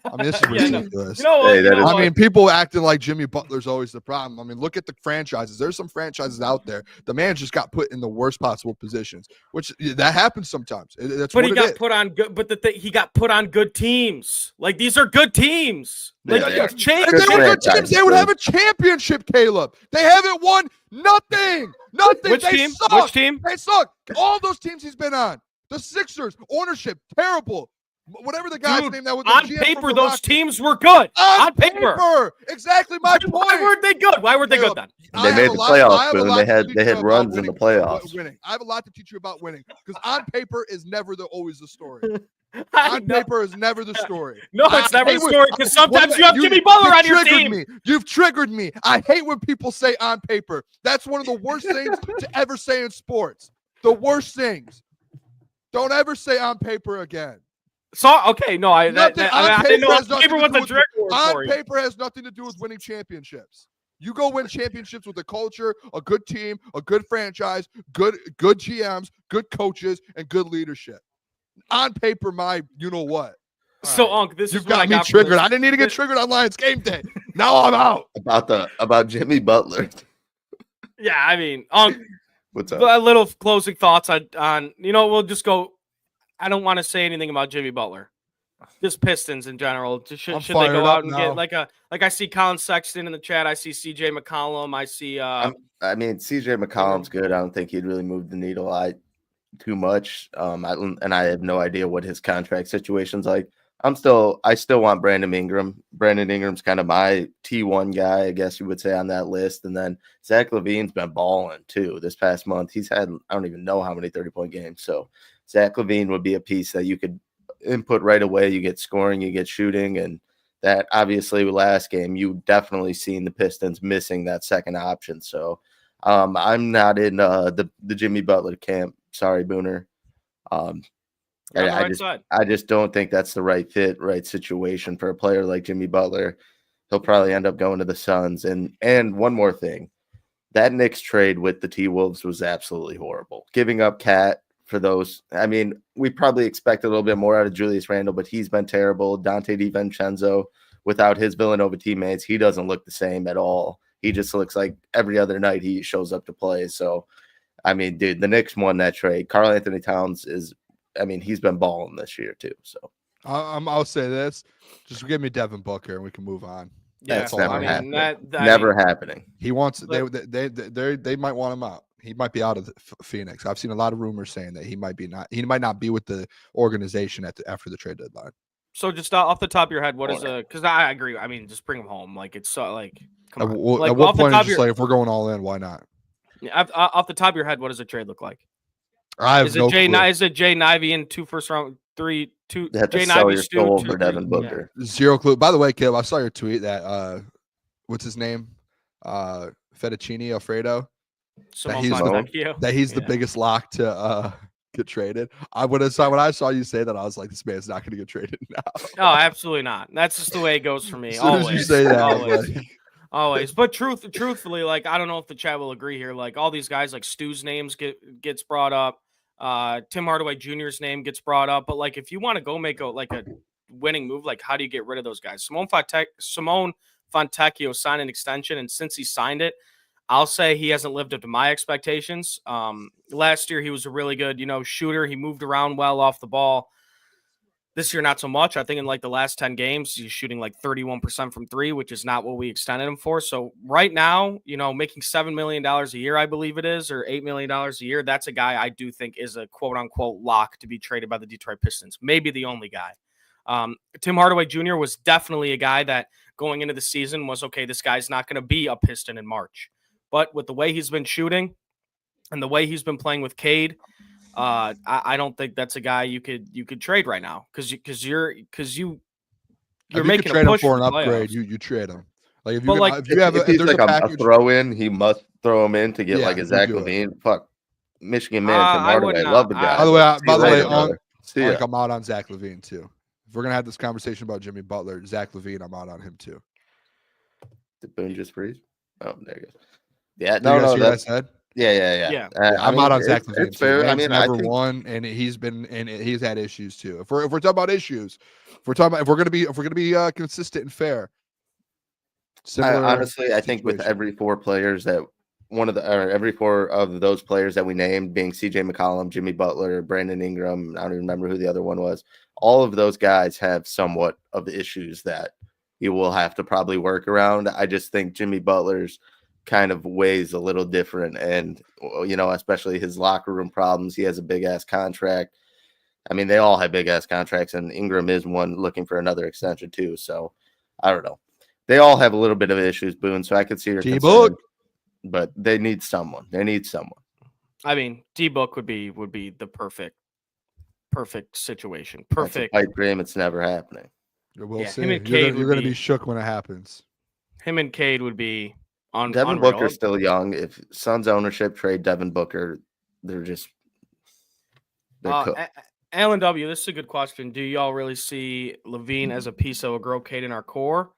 I mean, this is ridiculous. You know what? Hey, that is- I mean, people acting like Jimmy Butler's always the problem. I mean, look at the franchises. There's some franchises out there. The man just got put in the worst possible positions, which that happens sometimes. That's But what he got put on good. But he got put on good teams. Like these are good teams. Like Yeah. change. If they were good franchise, teams, they would have a championship, Caleb. They haven't won nothing. Nothing. Which they team? Suck. Which team? They suck. All those teams he's been on. The Sixers, ownership, terrible. Whatever the guy's Dude, name that was the on GM paper, from the those Rockets. teams were good. On paper. Exactly my Why point. weren't they good? Why weren't they good then? They made the playoffs, Boone. They had runs in the playoffs. Winning. I have a lot to teach you about winning because on paper is never always the story. I On know. paper is never the story. No, it's never hate the when- story because sometimes when- you have Jimmy Butler on your triggered team. Me. You've triggered me. I hate when people say on paper. That's one of the worst things to ever say in sports. The worst things. Don't ever say on paper again. So okay, no, I Nothing didn't know on has nothing paper to was do a with- trigger word for On you. paper has nothing to do with winning championships. You go win championships with a culture, a good team, a good franchise, good GMs, good coaches, and good leadership. On paper, you know what? So, Unc, this You've is what I got me got from triggered. this. I didn't need to get triggered on Lions game day. Now I'm out. About Jimmy Butler. Yeah, I mean, Unc, What's up? a little closing thoughts on we'll just go. I don't want to say anything about Jimmy Butler. Just Pistons in general. Should they fired go up out and now. get like I see Colin Sexton in the chat. I see CJ McCollum. I see I mean, CJ McCollum's good. I don't think he'd really move the needle too much. And I have no idea what his contract situation's like. I still want Brandon Ingram. Brandon Ingram's kind of my T1 guy, I guess you would say, on that list. And then Zach LaVine's been balling too this past month. He's had, I don't even know how many 30-point games. So Zach LaVine would be a piece that you could input right away. You get scoring, you get shooting. And that obviously last game, you definitely seen the Pistons missing that second option. So I'm not in the Jimmy Butler camp. Sorry, Booner. I just don't think that's the right fit, right situation for a player like Jimmy Butler. He'll probably end up going to the Suns. And one more thing, that Knicks trade with the T-Wolves was absolutely horrible. Giving up Cat for those. I mean, we probably expected a little bit more out of Julius Randle, but he's been terrible. Dante DiVincenzo, without his Villanova teammates, he doesn't look the same at all. He just looks like every other night he shows up to play. So, I mean, dude, the Knicks won that trade. Karl Anthony Towns he's been balling this year too. So I'll say this: just give me Devin Booker, and we can move on. Yeah, that's never happening. Never happening. He wants. They might want him out. He might be out of Phoenix. I've seen a lot of rumors saying that he might not be with the organization after the trade deadline. So just off the top of your head, what is because I agree. I mean, just bring him home. Like it's so like come on. Like, at what off the point top is just like if we're going all in, why not? Off the top of your head, what does a trade look like? I have Is no it Jay? clue. Is it Jay Nivey and 2 first round, 3 2? You have to Jay sell Nivey, your Stu, soul 2, for Devin Booker. Zero clue. By the way, Caleb, I saw your tweet that what's his name? Fettuccine Alfredo. That he's the biggest lock to get traded. When I saw you say that, I was like, this man's not going to get traded now. No, absolutely not. That's just the way it goes for me. As soon as you say that, I was like, always. But truthfully, like I don't know if the chat will agree here. Like all these guys, like Stu's names gets brought up. Tim Hardaway Jr.'s name gets brought up. But like if you want to go make a winning move, like how do you get rid of those guys? Simone Fontecchio signed an extension, and since he signed it, I'll say he hasn't lived up to my expectations. Last year he was a really good, shooter. He moved around well off the ball. This year, not so much. I think in like the last 10 games, he's shooting like 31% from three, which is not what we extended him for. So right now, making $7 million a year, I believe it is, or $8 million a year. That's a guy I do think is a quote unquote lock to be traded by the Detroit Pistons. Maybe the only guy. Tim Hardaway Jr. was definitely a guy that going into the season was, okay, this guy's not going to be a Piston in March. But with the way he's been shooting and the way he's been playing with Cade, I don't think that's a guy you could trade right now because you're making trade a push him for an the upgrade. playoffs. You trade him. Like if if he's like a throw in, he must throw him in to get like a Zach do it. LaVine. Fuck, Michigan man, Tim Hardaway, not. love the guy. By the way, brother. I'm out on Zach LaVine too. If we're gonna have this conversation about Jimmy Butler, Zach LaVine, I'm out on him too. Did Boone just freeze? Oh, there you go. Yeah, Did you guys hear what I said? Yeah. I'm out on Zach LaVine. It's fair. I mean, I never think won, and he's had issues too. If we're talking about issues, if we're gonna be consistent and fair. Honestly, I think with every four players that every four of those players that we named, being CJ McCollum, Jimmy Butler, Brandon Ingram, I don't even remember who the other one was. All of those guys have somewhat of issues that you will have to probably work around. I just think Jimmy Butler's kind of weighs a little different, and especially his locker room problems. He has a big ass contract. I mean, they all have big ass contracts, and Ingram is one looking for another extension too. So I don't know. They all have a little bit of issues, Boone. So I could see your concern, but they need someone. I mean, D-Book would be the perfect situation. Perfect pipe dream. It's never happening. We'll see. Him and You're Cade going to be shook when it happens. Him and Cade would be on. Devin Booker's still young. If Suns ownership trade Devin Booker, they're cooked. Alan W., this is a good question. Do y'all really see LaVine as a piece that will grow Cade in our core?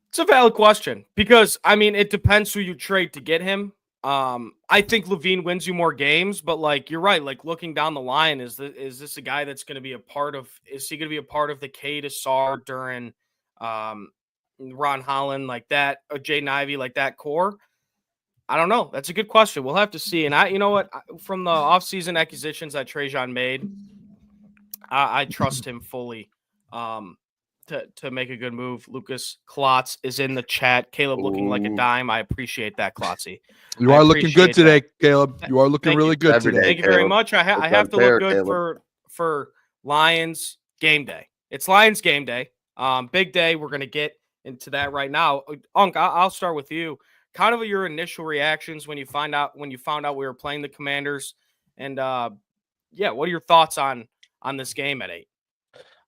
It's a valid question because, I mean, it depends who you trade to get him. I think LaVine wins you more games, but like you're right. Like looking down the line, is this a guy that's going to be a part of? Is he going to be a part of the Cade Asar during Ron Holland like that, or Jaden Ivey like that core? I don't know. That's a good question. We'll have to see. And you know what? From the offseason acquisitions that Trajan made, I trust him fully. To make a good move. Lukas Klotz is in the chat. Caleb looking like a dime. I appreciate that, Klotzy. You are looking good today, Caleb. You are looking really good today. Thank you very much. I have to look good for Lions game day. It's Lions game day. Big day. We're going to get into that right now. Unk, I'll start with you. Kind of your initial reactions when you found out we were playing the Commanders, and what are your thoughts on this game at 8?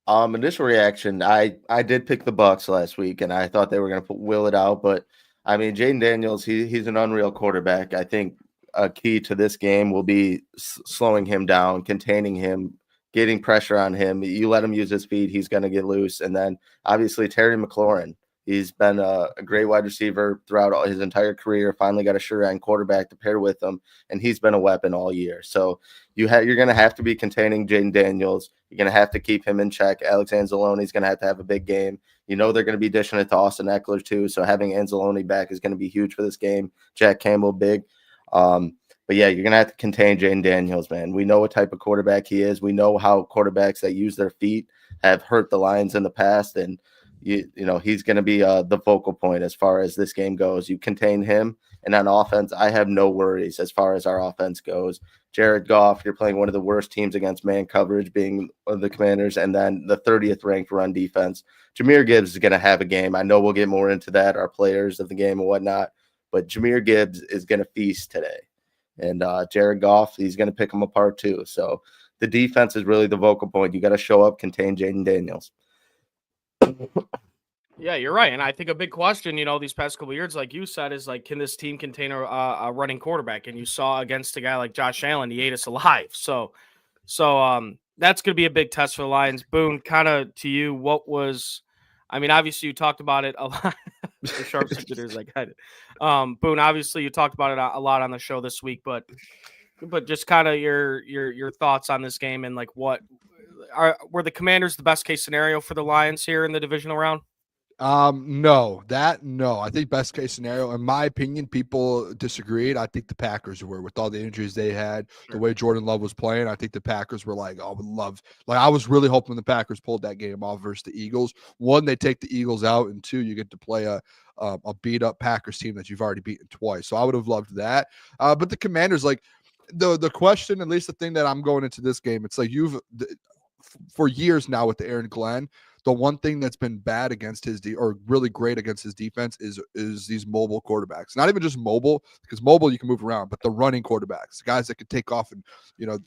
Initial reaction, I did pick the Bucs last week, and I thought they were going to will it out. But I mean, Jaden Daniels, he's an unreal quarterback. I think a key to this game will be slowing him down, containing him, getting pressure on him. You let him use his feet, he's going to get loose. And then obviously Terry McLaurin, he's been a great wide receiver throughout his entire career. Finally got a sure-hand quarterback to pair with him, and he's been a weapon all year. So you're going to have to be containing Jaden Daniels. You're going to have to keep him in check. Alex Anzalone's going to have a big game. They're going to be dishing it to Austin Eckler too. So having Anzalone back is going to be huge for this game. Jack Campbell, big. But yeah, you're going to have to contain Jaden Daniels, man. We know what type of quarterback he is. We know how quarterbacks that use their feet have hurt the Lions in the past. And, he's going to be the focal point as far as this game goes. You contain him. And on offense, I have no worries as far as our offense goes. Jared Goff, you're playing one of the worst teams against man coverage, being the Commanders, and then the 30th ranked run defense. Jahmyr Gibbs is going to have a game. I know we'll get more into that, our players of the game and whatnot, but Jahmyr Gibbs is going to feast today. And Jared Goff, he's going to pick him apart too. So the defense is really the vocal point. You got to show up, contain Jaden Daniels. Yeah, you're right. And I think a big question, these past couple of years, like you said, is like, can this team contain a running quarterback? And you saw against a guy like Josh Allen, he ate us alive. So that's going to be a big test for the Lions. Boone, kind of to you, obviously you talked about it a lot. The sharpshooters like I did. Boone, obviously you talked about it a lot on the show this week, but just kind of your thoughts on this game and like were the Commanders the best case scenario for the Lions here in the divisional round? No. I think best case scenario, in my opinion, people disagreed. I think the Packers were, with all the injuries they had, the way Jordan Love was playing. I think the Packers were like, I was really hoping the Packers pulled that game off versus the Eagles. One, they take the Eagles out, and two, you get to play a beat up Packers team that you've already beaten twice. So I would have loved that. But the Commanders, like the question, at least the thing that I'm going into this game, it's like for years now with the Aaron Glenn, the one thing that's been bad against or really great against his defense is these mobile quarterbacks. Not even just mobile, because mobile you can move around, but the running quarterbacks, guys that can take off and,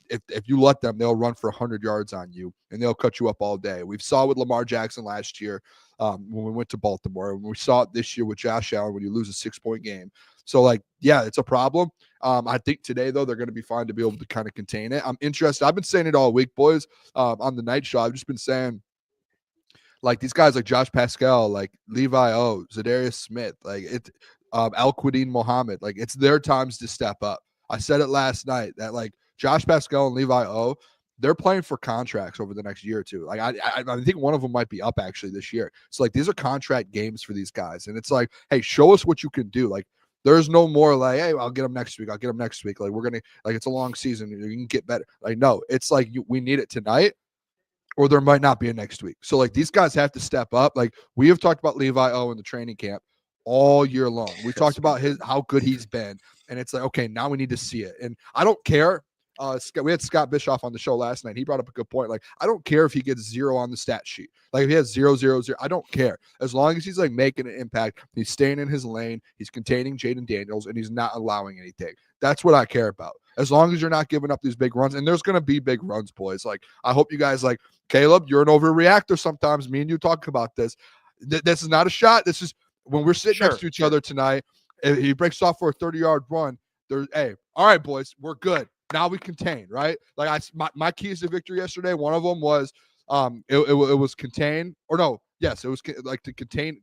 if you let them, they'll run for 100 yards on you and they'll cut you up all day. We saw with Lamar Jackson last year when we went to Baltimore. We saw it this year with Josh Allen when you lose a 6-point game. So, it's a problem. I think today, though, they're going to be fine to be able to kind of contain it. I'm interested. I've been saying it all week, boys, on the night show. I've just been saying, like, these guys like Josh Pascal, like Levi O, Zadarius Smith, El-Quadin Muhammad. Like, it's their times to step up. I said it last night that, like, Josh Pascal and Levi O, they're playing for contracts over the next year or two. Like, I think one of them might be up actually this year. So, like, these are contract games for these guys. And it's like, hey, show us what you can do. Like, there's no more like, hey, I'll get them next week. I'll get them next week. Like, we're going to, like, it's a long season. You can get better. Like, no, it's like we need it tonight, or there might not be a next week. So, like, these guys have to step up. Like, we have talked about Levi O in the training camp all year long. We talked about how good he's been. And it's like, okay, now we need to see it. And I don't care. We had Scott Bischoff on the show last night. He brought up a good point. Like, I don't care if he gets 0 on the stat sheet. Like, if he has 0, 0, 0, I don't care. As long as he's like making an impact, he's staying in his lane, he's containing Jaden Daniels, and he's not allowing anything. That's what I care about. As long as you're not giving up these big runs, and there's going to be big runs, boys. Like, I hope you guys, like, Caleb, you're an overreactor sometimes. Me and you talk about this. This is not a shot. This is when we're sitting next to each other tonight. If he breaks off for a 30-yard run, there's, hey, all right, boys, we're good. Now we contain, right? Like, my keys to victory yesterday, one of them was it was contain, or no, yes, it was like to contain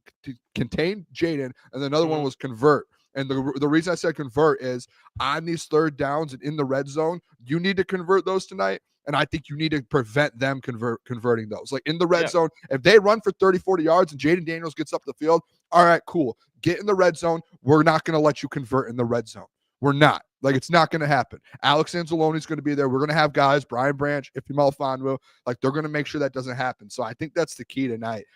Jaden, and another one was convert. And the reason I said convert is on these third downs and in the red zone, you need to convert those tonight. And I think you need to prevent them converting those. Like, in the red zone, if they run for 30, 40 yards and Jaden Daniels gets up the field, all right, cool. Get in the red zone. We're not going to let you convert in the red zone. We're not. Like, it's not going to happen. Alex Anzalone is going to be there. We're going to have guys, Brian Branch, Ife Melifonwu, like, they're going to make sure that doesn't happen. So I think that's the key tonight.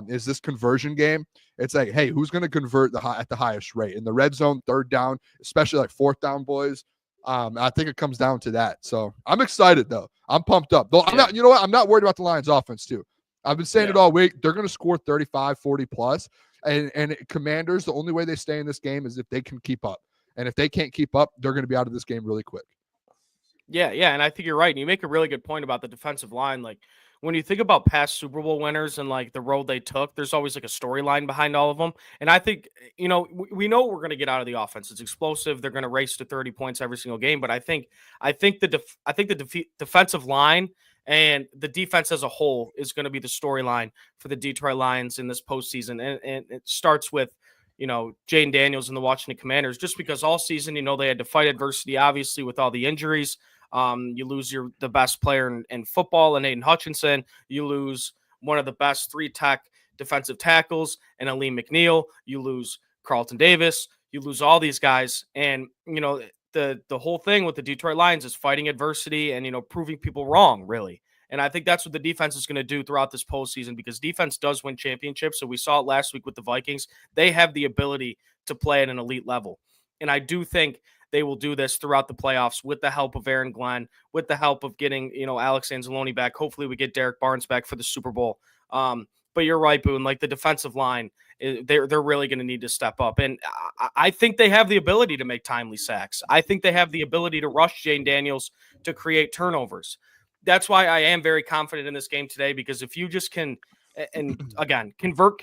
Is this conversion game. It's like, hey, who's going to convert at the highest rate in the red zone, third down, especially like fourth down, boys. I think it comes down to that. So I'm excited though. I'm pumped up. Though I'm not. You know what? I'm not worried about the Lions' offense too. I've been saying it all week. They're going to score 35, 40 plus. And Commanders, the only way they stay in this game is if they can keep up. And if they can't keep up, they're going to be out of this game really quick. Yeah, and I think you're right. And you make a really good point about the defensive line. Like, when you think about past Super Bowl winners and like the road they took, there's always like a storyline behind all of them. And I think, we know what we're going to get out of the offense. It's explosive. They're going to race to 30 points every single game. But I think the defensive line and the defense as a whole is going to be the storyline for the Detroit Lions in this postseason. And it starts with, Jaden Daniels and the Washington Commanders, just because all season, they had to fight adversity, obviously, with all the injuries. You lose the best player in football, and Aiden Hutchinson. You lose one of the best 3-tech defensive tackles, and Aleem McNeil. You lose Carlton Davis. You lose all these guys. And, the whole thing with the Detroit Lions is fighting adversity and, proving people wrong, really. And I think that's what the defense is going to do throughout this postseason, because defense does win championships. So we saw it last week with the Vikings. They have the ability to play at an elite level. And I do think they will do this throughout the playoffs with the help of Aaron Glenn, with the help of getting, Alex Anzalone back. Hopefully we get Derek Barnes back for the Super Bowl. But you're right, Boone, like the defensive line, they're really going to need to step up. And I think they have the ability to make timely sacks. I think they have the ability to rush Jaden Daniels to create turnovers. That's why I am very confident in this game today, because if you just can, and again, convert.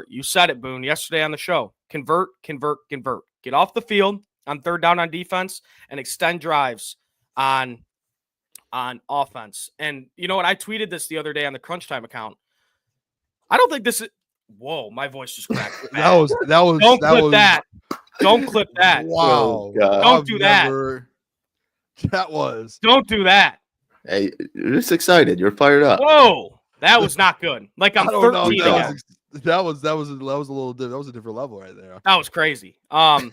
You said it, Boone, yesterday on the show. Convert. Get off the field on third down on defense and extend drives on offense. And you know what? I tweeted this the other day on the Crunch Time account. I don't think this is. Whoa, my voice just cracked. that was. Don't clip that. Don't clip that. Wow. Don't do that. Don't do that. Hey, you're just excited. You're fired up. Whoa, that was not good. Like I'm 13 again. That was a little different. That was a different level right there. That was crazy. But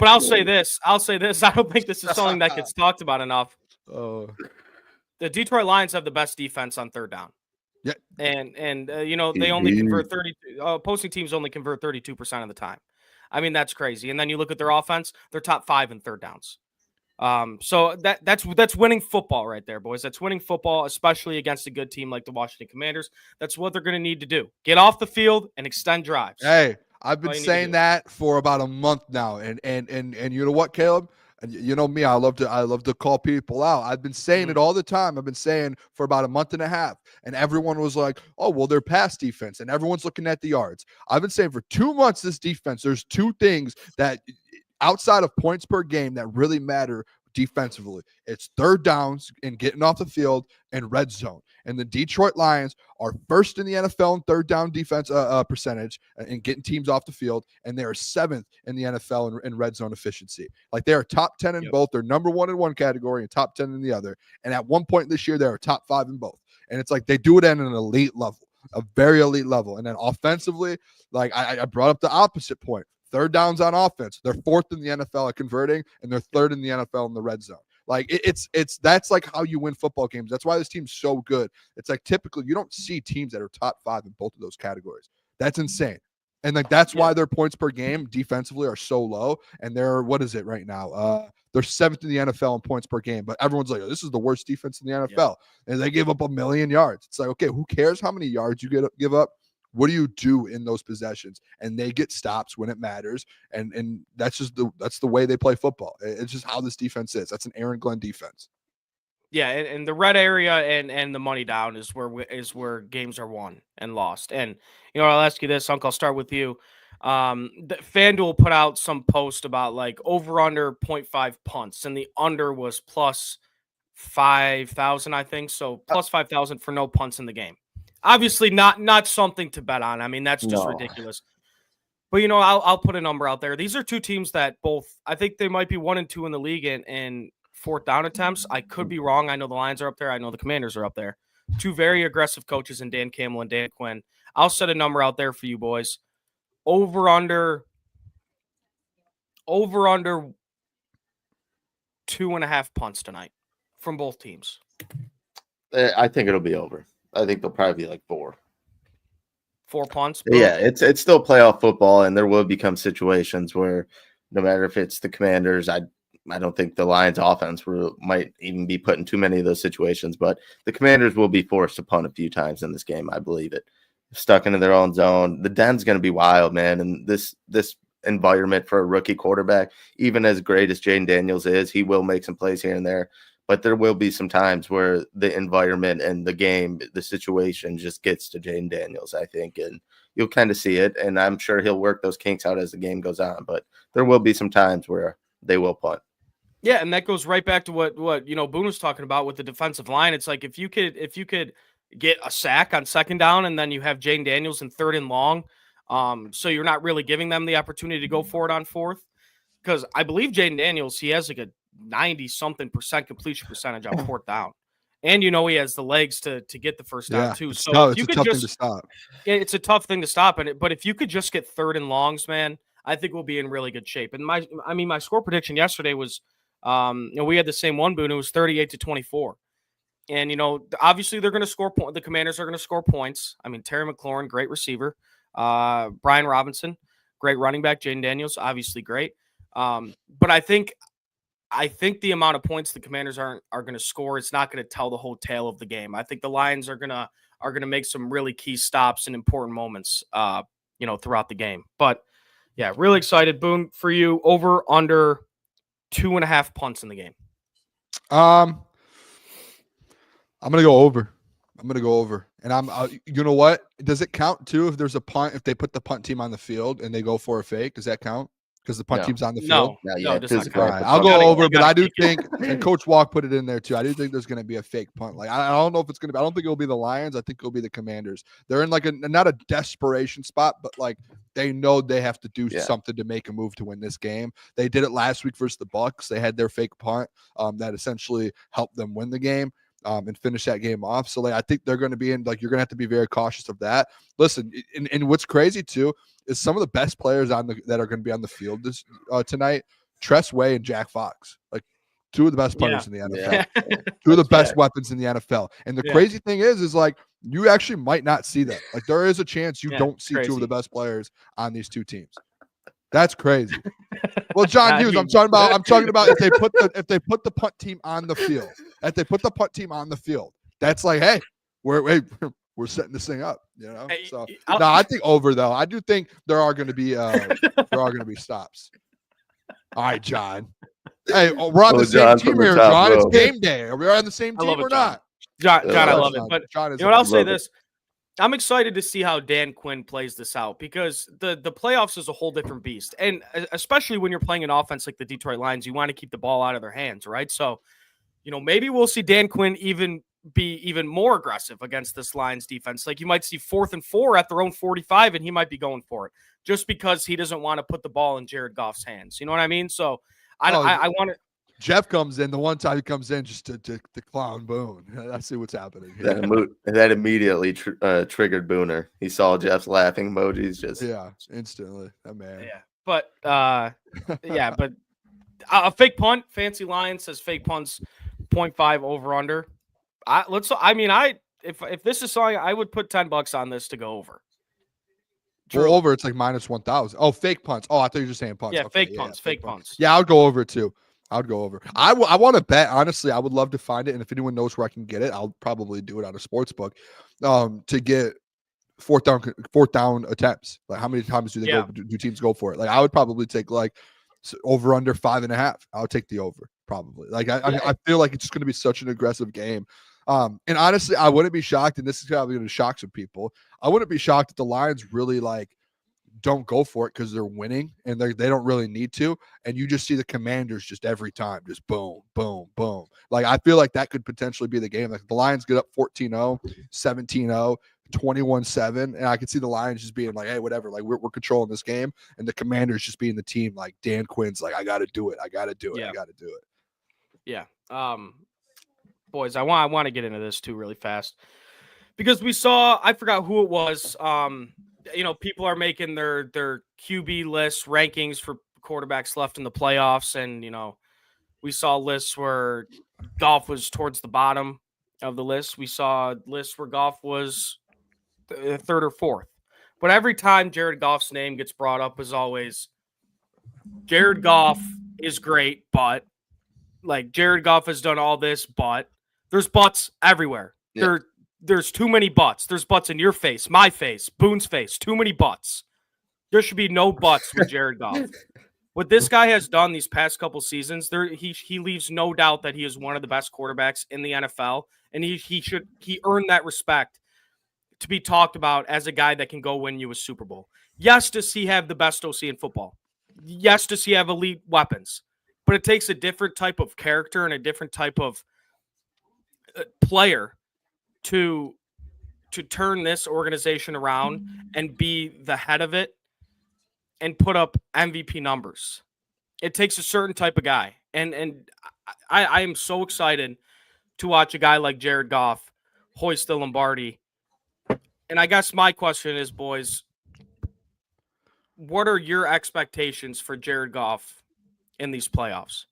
I'll say this. I don't think this is something that gets talked about enough. Oh. The Detroit Lions have the best defense on third down. Yeah. And they only convert 30. Opposing teams only convert 32% of the time. I mean, that's crazy. And then you look at their offense; they're top 5 in third downs. So that's winning football right there, boys. That's winning football, especially against a good team like the Washington Commanders. That's what they're going to need to do. Get off the field and extend drives. Hey, I've been saying that for about a month now. And you know what, Caleb? And you know me, I love to call people out. I've been saying it all the time. I've been saying for about a month and a half. And everyone was like, oh, well, they're pass defense. And everyone's looking at the yards. I've been saying for 2 months, this defense, there's 2 things that outside of points per game that really matter defensively. It's third downs and getting off the field and red zone. And the Detroit Lions are first in the NFL in third down defense percentage and getting teams off the field. And they are 7th in the NFL in red zone efficiency. Like they are top 10 in both. They're number 1 in one category and top 10 in the other. And at one point this year, they are top 5 in both. And it's like they do it at an elite level, a very elite level. And then offensively, like I brought up the opposite point. Third downs on offense. They're 4th in the NFL at converting, and they're 3rd in the NFL in the red zone. Like it's that's like how you win football games. That's why this team's so good. It's like typically you don't see teams that are top 5 in both of those categories. That's insane. And like that's why their points per game defensively are so low. And they're what is it right now? They're 7th in the NFL in points per game. But everyone's like, oh, this is the worst defense in the NFL. And they give up 1 million yards. It's like, okay, who cares how many yards you give up? What do you do in those possessions? And they get stops when it matters. And that's just that's the way they play football. It's just how this defense is. That's an Aaron Glenn defense. Yeah, and the red area and the money down is where games are won and lost. And I'll ask you this, Uncle. I'll start with you. FanDuel put out some post about like over under 0.5 punts, and the under was plus 5,000, I think. So plus 5,000 for no punts in the game. Obviously not something to bet on. I mean, that's just ridiculous. But, I'll put a number out there. These are two teams that both, I think they might be 1 and 2 in the league in fourth down attempts. I could be wrong. I know the Lions are up there. I know the Commanders are up there. Two very aggressive coaches in Dan Campbell and Dan Quinn. I'll set a number out there for you boys. Over under 2.5 punts tonight from both teams. I think it'll be over. I think they'll probably be like 4 punts. Yeah, it's still playoff football, and there will become situations where no matter if it's the Commanders, I don't think the Lions offense might even be put in too many of those situations, but the Commanders will be forced to punt a few times in this game. I believe it. Stuck into their own zone. The den's going to be wild, man. And this environment for a rookie quarterback, even as great as Jaden Daniels is, he will make some plays here and there. But there will be some times where the environment and the game, the situation just gets to Jaden Daniels, I think. And you'll kind of see it. And I'm sure he'll work those kinks out as the game goes on. But there will be some times where they will punt. Yeah, and that goes right back to what Booner was talking about with the defensive line. It's like if you could get a sack on second down and then you have Jaden Daniels in 3rd and long, so you're not really giving them the opportunity to go for it on 4th. Because I believe Jaden Daniels, he has like a 90-something% completion percentage on 4th down. And he has the legs to get the first down too. So it's a tough thing to stop. It's a tough thing to stop. But if you could just get 3rd and longs, man, I think we'll be in really good shape. And my score prediction yesterday was we had the same one, Boone. It was 38-24. And, obviously they're going to score points. The Commanders are going to score points. I mean, Terry McLaurin, great receiver. Brian Robinson, great running back. Jaden Daniels, obviously great. But I think the amount of points the Commanders are going to score, it's not going to tell the whole tale of the game. I think the Lions are going to make some really key stops in important moments, throughout the game. But yeah, really excited, Boone, for you. Over under 2.5 punts in the game. I'm gonna go over. And you know what? Does it count too if there's a punt? If they put the punt team on the field and they go for a fake, does that count? Because the punt team's on the field. No, it does not count. I'll go over, but I do think, and Coach Walk put it in there too. I do think there's going to be a fake punt. Like I don't know if it's going to be. I don't think it'll be the Lions. I think it'll be the Commanders. They're in like not a desperation spot, but like they know they have to do something to make a move to win this game. They did it last week versus the Bucs. They had their fake punt that essentially helped them win the game. And finish that game off. So I think they're going to be in, you're going to have to be very cautious of that. Listen, and what's crazy too is some of the best players that are going to be on the field this tonight, Tress Way and Jack Fox, like 2 of the best players in the NFL, 2 of the best weapons in the NFL. And the crazy thing is like you actually might not see them. Like there is a chance you don't see 2 of the best players on these 2 teams. That's crazy. Well, John Hughes, I'm talking about if they put the punt team on the field. If they put the punt team on the field, that's like, hey, we're setting this thing up, So I think over though. I do think there are going to be stops. All right, John. Hey, we're on the same team here, John. It's game day. Are we on the same team or not? John, I love it. But John I'll say this. I'm excited to see how Dan Quinn plays this out because the playoffs is a whole different beast. And especially when you're playing an offense like the Detroit Lions, you want to keep the ball out of their hands, right? So, maybe we'll see Dan Quinn be even more aggressive against this Lions defense. Like you might see 4th and 4 at their own 45 and he might be going for it just because he doesn't want to put the ball in Jared Goff's hands. You know what I mean? So I want to. Jeff comes in the one time he comes in just to clown Boone. I see what's happening here. That immediately triggered Booner. He saw Jeff's laughing emojis. Instantly. Oh, man. Yeah, but but a fake punt. Fancy Lion says fake punts 0.5 over under. If this is something, I would put $10 on this to go over. Well, over it's like minus 1,000. Oh, fake punts. Oh, I thought you were just saying punts. Yeah, okay, fake punts. Yeah, I would go over too. I would go over. I want to bet, honestly. I would love to find it. And if anyone knows where I can get it, I'll probably do it on a sports book to get fourth down attempts. Like how many times do teams go for it? Like I would probably take like over under 5.5. I would take the over probably. Like I feel like it's just going to be such an aggressive game. And honestly, I wouldn't be shocked. And this is probably going to shock some people. I wouldn't be shocked if the Lions really don't go for it because they're winning and they don't really need to. And you just see the Commanders just every time, just boom, boom, boom. Like, I feel like that could potentially be the game. Like the Lions get up 14-0, 17-0, 21-7. And I could see the Lions just being like, hey, whatever, like we're controlling this game. And the Commanders just being the team, like Dan Quinn's like, I got to do it. I got to do it. Yeah. I got to do it. Yeah. Boys, I want to get into this too really fast because we saw, I forgot who it was. People are making their QB lists, rankings for quarterbacks left in the playoffs. And, we saw lists where Goff was towards the bottom of the list. We saw lists where Goff was third or fourth. But every time Jared Goff's name gets brought up is always Jared Goff is great, but like Jared Goff has done all this, but there's buts everywhere. Yeah. There's too many butts. There's butts in your face, my face, Boone's face. Too many butts. There should be no butts with Jared Goff. What this guy has done these past couple seasons, he leaves no doubt that he is one of the best quarterbacks in the NFL, and he earned that respect to be talked about as a guy that can go win you a Super Bowl. Yes, does he have the best OC in football? Yes, does he have elite weapons? But it takes a different type of character and a different type of player to turn this organization around and be the head of it and put up MVP numbers. It takes a certain type of guy. And I am so excited to watch a guy like Jared Goff hoist the Lombardi. And I guess my question is, boys, what are your expectations for Jared Goff in these playoffs?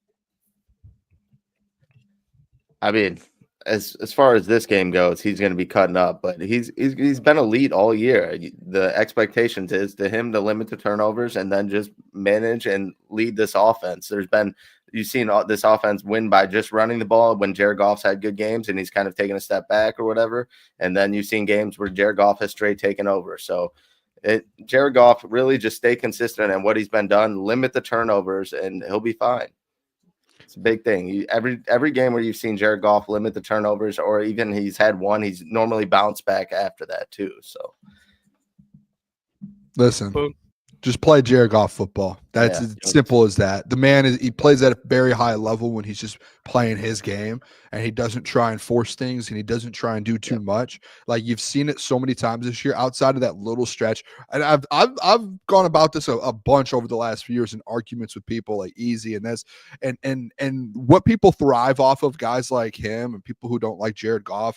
I mean, as far as this game goes, he's going to be cutting up, but he's been elite all year. The expectations is to him to limit the turnovers and then just manage and lead this offense. You've seen this offense win by just running the ball when Jared Goff's had good games and he's kind of taken a step back or whatever. And then you've seen games where Jared Goff has straight taken over. So Jared Goff really just stay consistent in what he's been done, limit the turnovers, and he'll be fine. It's a big thing. Every game where you've seen Jared Goff limit the turnovers, or even he's had one, he's normally bounced back after that too. So, listen, just play Jared Goff football. That's as simple as that. The man he plays at a very high level when he's just playing his game, and he doesn't try and force things, and he doesn't try and do too much. Like you've seen it so many times this year, outside of that little stretch. And I've gone about this a bunch over the last few years in arguments with people like Easy and this, and what people thrive off of, guys like him and people who don't like Jared Goff.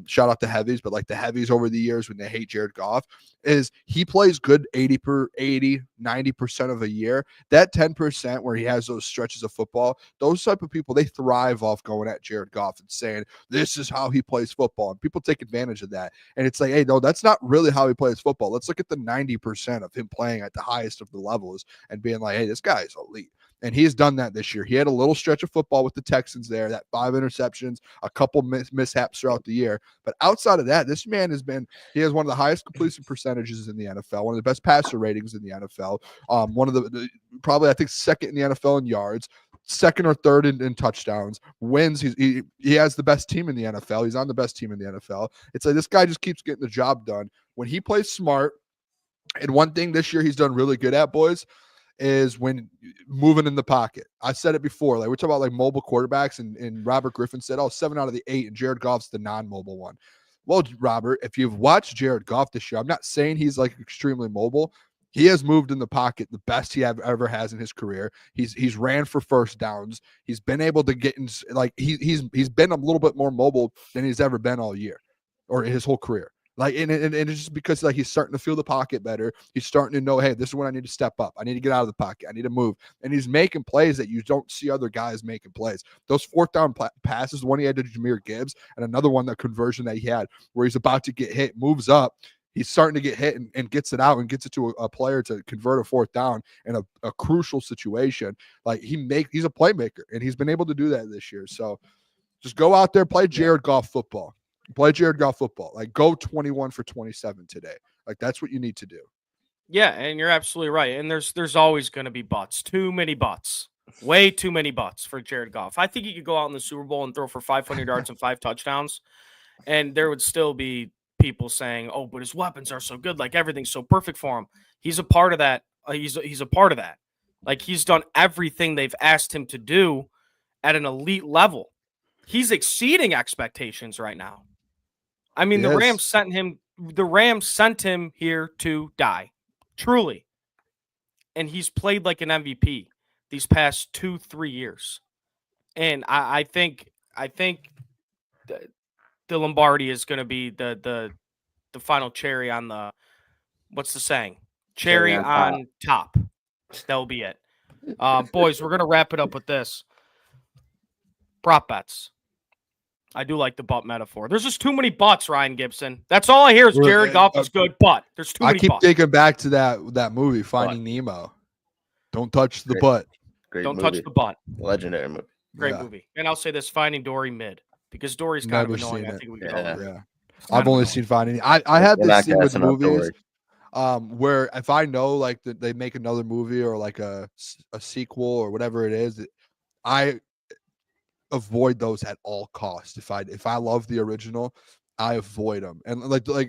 Shout out to heavies, but like the heavies over the years when they hate Jared Goff, is he plays good 90% of a year. That 10% where he has those stretches of football, those type of people, they thrive off going at Jared Goff and saying, this is how he plays football. And people take advantage of that. And it's like, hey, no, that's not really how he plays football. Let's look at the 90% of him playing at the highest of the levels and being like, hey, this guy is elite. And he has done that this year. He had a little stretch of football with the Texans there, that 5 interceptions, a couple mishaps throughout the year. But outside of that, this man he has one of the highest completion percentages in the NFL, one of the best passer ratings in the NFL, one of the probably, I think, second in the NFL in yards. second or third in touchdowns, wins. He has the best team in the NFL. He's on the best team in the NFL. It's like this guy just keeps getting the job done when he plays smart. And one thing this year he's done really good at, boys, is when moving in the pocket. I said it before. Like, we're talking about like mobile quarterbacks, and Robert Griffin said, 7 out of the 8, and Jared Goff's the non-mobile one. Well, Robert, if you've watched Jared Goff this year, I'm not saying he's like extremely mobile. He has moved in the pocket the best he ever has in his career. He's ran for first downs. He's been able to get in, like he's been a little bit more mobile than he's ever been all year or his whole career. Like, and it's just because like he's starting to feel the pocket better. He's starting to know, hey, this is when I need to step up. I need to get out of the pocket. I need to move. And he's making plays that you don't see other guys making plays. Those fourth down passes, the one he had to Jahmyr Gibbs, and another one, that conversion that he had where he's about to get hit, moves up. He's starting to get hit and gets it out and gets it to a player to convert a fourth down in a crucial situation. Like, he's a playmaker, and he's been able to do that this year. So just go out there, play Jared Goff football. Play Jared Goff football. Like, go 21 for 27 today. Like, that's what you need to do. Yeah, and you're absolutely right. And there's always going to be butts. Too many butts. Way too many butts for Jared Goff. I think he could go out in the Super Bowl and throw for 500 yards and 5 touchdowns, and there would still be people saying, "Oh, but his weapons are so good. Like, everything's so perfect for him." He's a part of that. He's a part of that. Like, he's done everything they've asked him to do at an elite level. He's exceeding expectations right now. I mean, Yes. the Rams sent him here to die. Truly. And he's played like an MVP these past 2-3 years. And I think the Lombardi is going to be the final cherry on the, what's the saying? Cherry on top. That will be it. Boys, we're going to wrap it up with this. Prop bets. I do like the butt metaphor. There's just too many butts, Ryan Gibson. That's all I hear is Jared Goff is good, but there's too many butts. I keep thinking back to that movie, Finding Nemo. Don't touch the butt. Don't touch the butt. Legendary movie. Great movie. And I'll say this, Finding Dory mid, because Dory's kind of annoying. I think we can all agree. Yeah. I've only seen Finding. I had this thing with movies where if I know like that they make another movie or like a sequel or whatever it is, I avoid those at all costs. If I love the original, I avoid them. And like I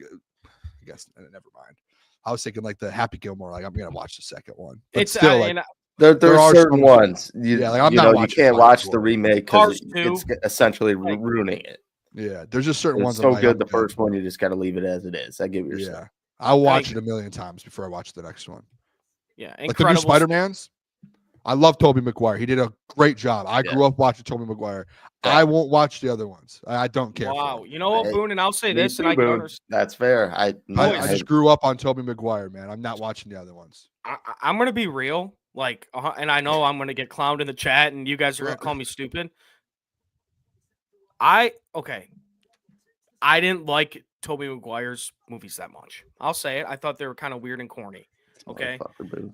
guess never mind. I was thinking like the Happy Gilmore. Like, I'm gonna watch the second one. But it's still, there are certain ones. Like, I'm not watching. You can't watch the remake because Cars it's essentially ruining it. Yeah, there's just certain ones. It's so good. The first one, you just got to leave it as it is. I get what you're saying. I'll watch it a million times before I watch the next one. Yeah, like the new Spider-Mans. I love Tobey Maguire. He did a great job. I grew up watching Tobey Maguire. I won't watch the other ones. I don't care. Wow. You know what, Boone? And I'll say this, and I can understand. That's fair. I just grew up on Tobey Maguire, man. I'm not watching the other ones. I'm going to be real. Like, and I know I'm going to get clowned in the chat, and you guys are going to call me stupid. I didn't like Tobey Maguire's movies that much. I'll say it. I thought they were kind of weird and corny. Okay.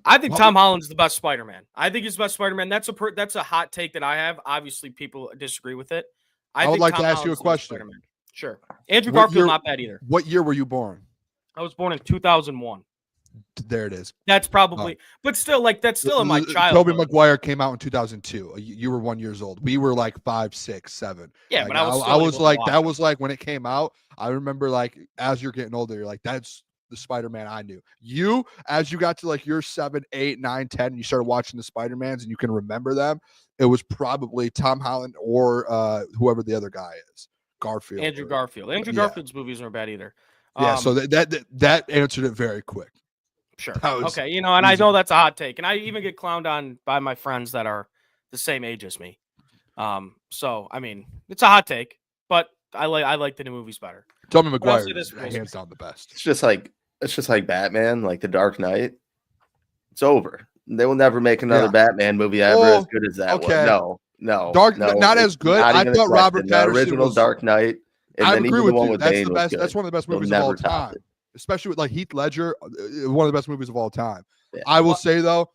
I think Tom Holland's the best Spider-Man. I think he's the best Spider-Man. That's a hot take that I have. Obviously, people disagree with it. I would like to ask you a question. Sure. Andrew Garfield, not bad either. What year were you born? I was born in 2001. There it is. That's probably, but still, like, that's still in my childhood. Tobey Maguire came out in 2002. You were 1 year old. We were like 5, 6, 7. Yeah, like, but I was like, that was like when it came out. I remember like as you're getting older, you're like, that's the Spider-Man I knew. You, as you got to like your 7, 8, 9, 10, and you started watching the Spider-Mans and you can remember them, it was probably Tom Holland or whoever the other guy is. Garfield. Andrew Garfield. Andrew Garfield's movies aren't bad either. Yeah, so that answered it very quick. Sure. Okay, and I know that's a hot take, and I even get clowned on by my friends that are the same age as me. So I mean, it's a hot take, but I like the new movies better. Tobey Maguire is hands down the best. It's just like Batman, like The Dark Knight. It's over. They will never make another Batman movie ever as good as that one. No. Not as good. I thought Robert Pattinson original was, Dark Knight. And I then agree even with the one you. with That's Bane the best. was That's one of the best They'll movies of all never top time. it. Especially with like Heath Ledger, one of the best movies of all time. Yeah. I will say though,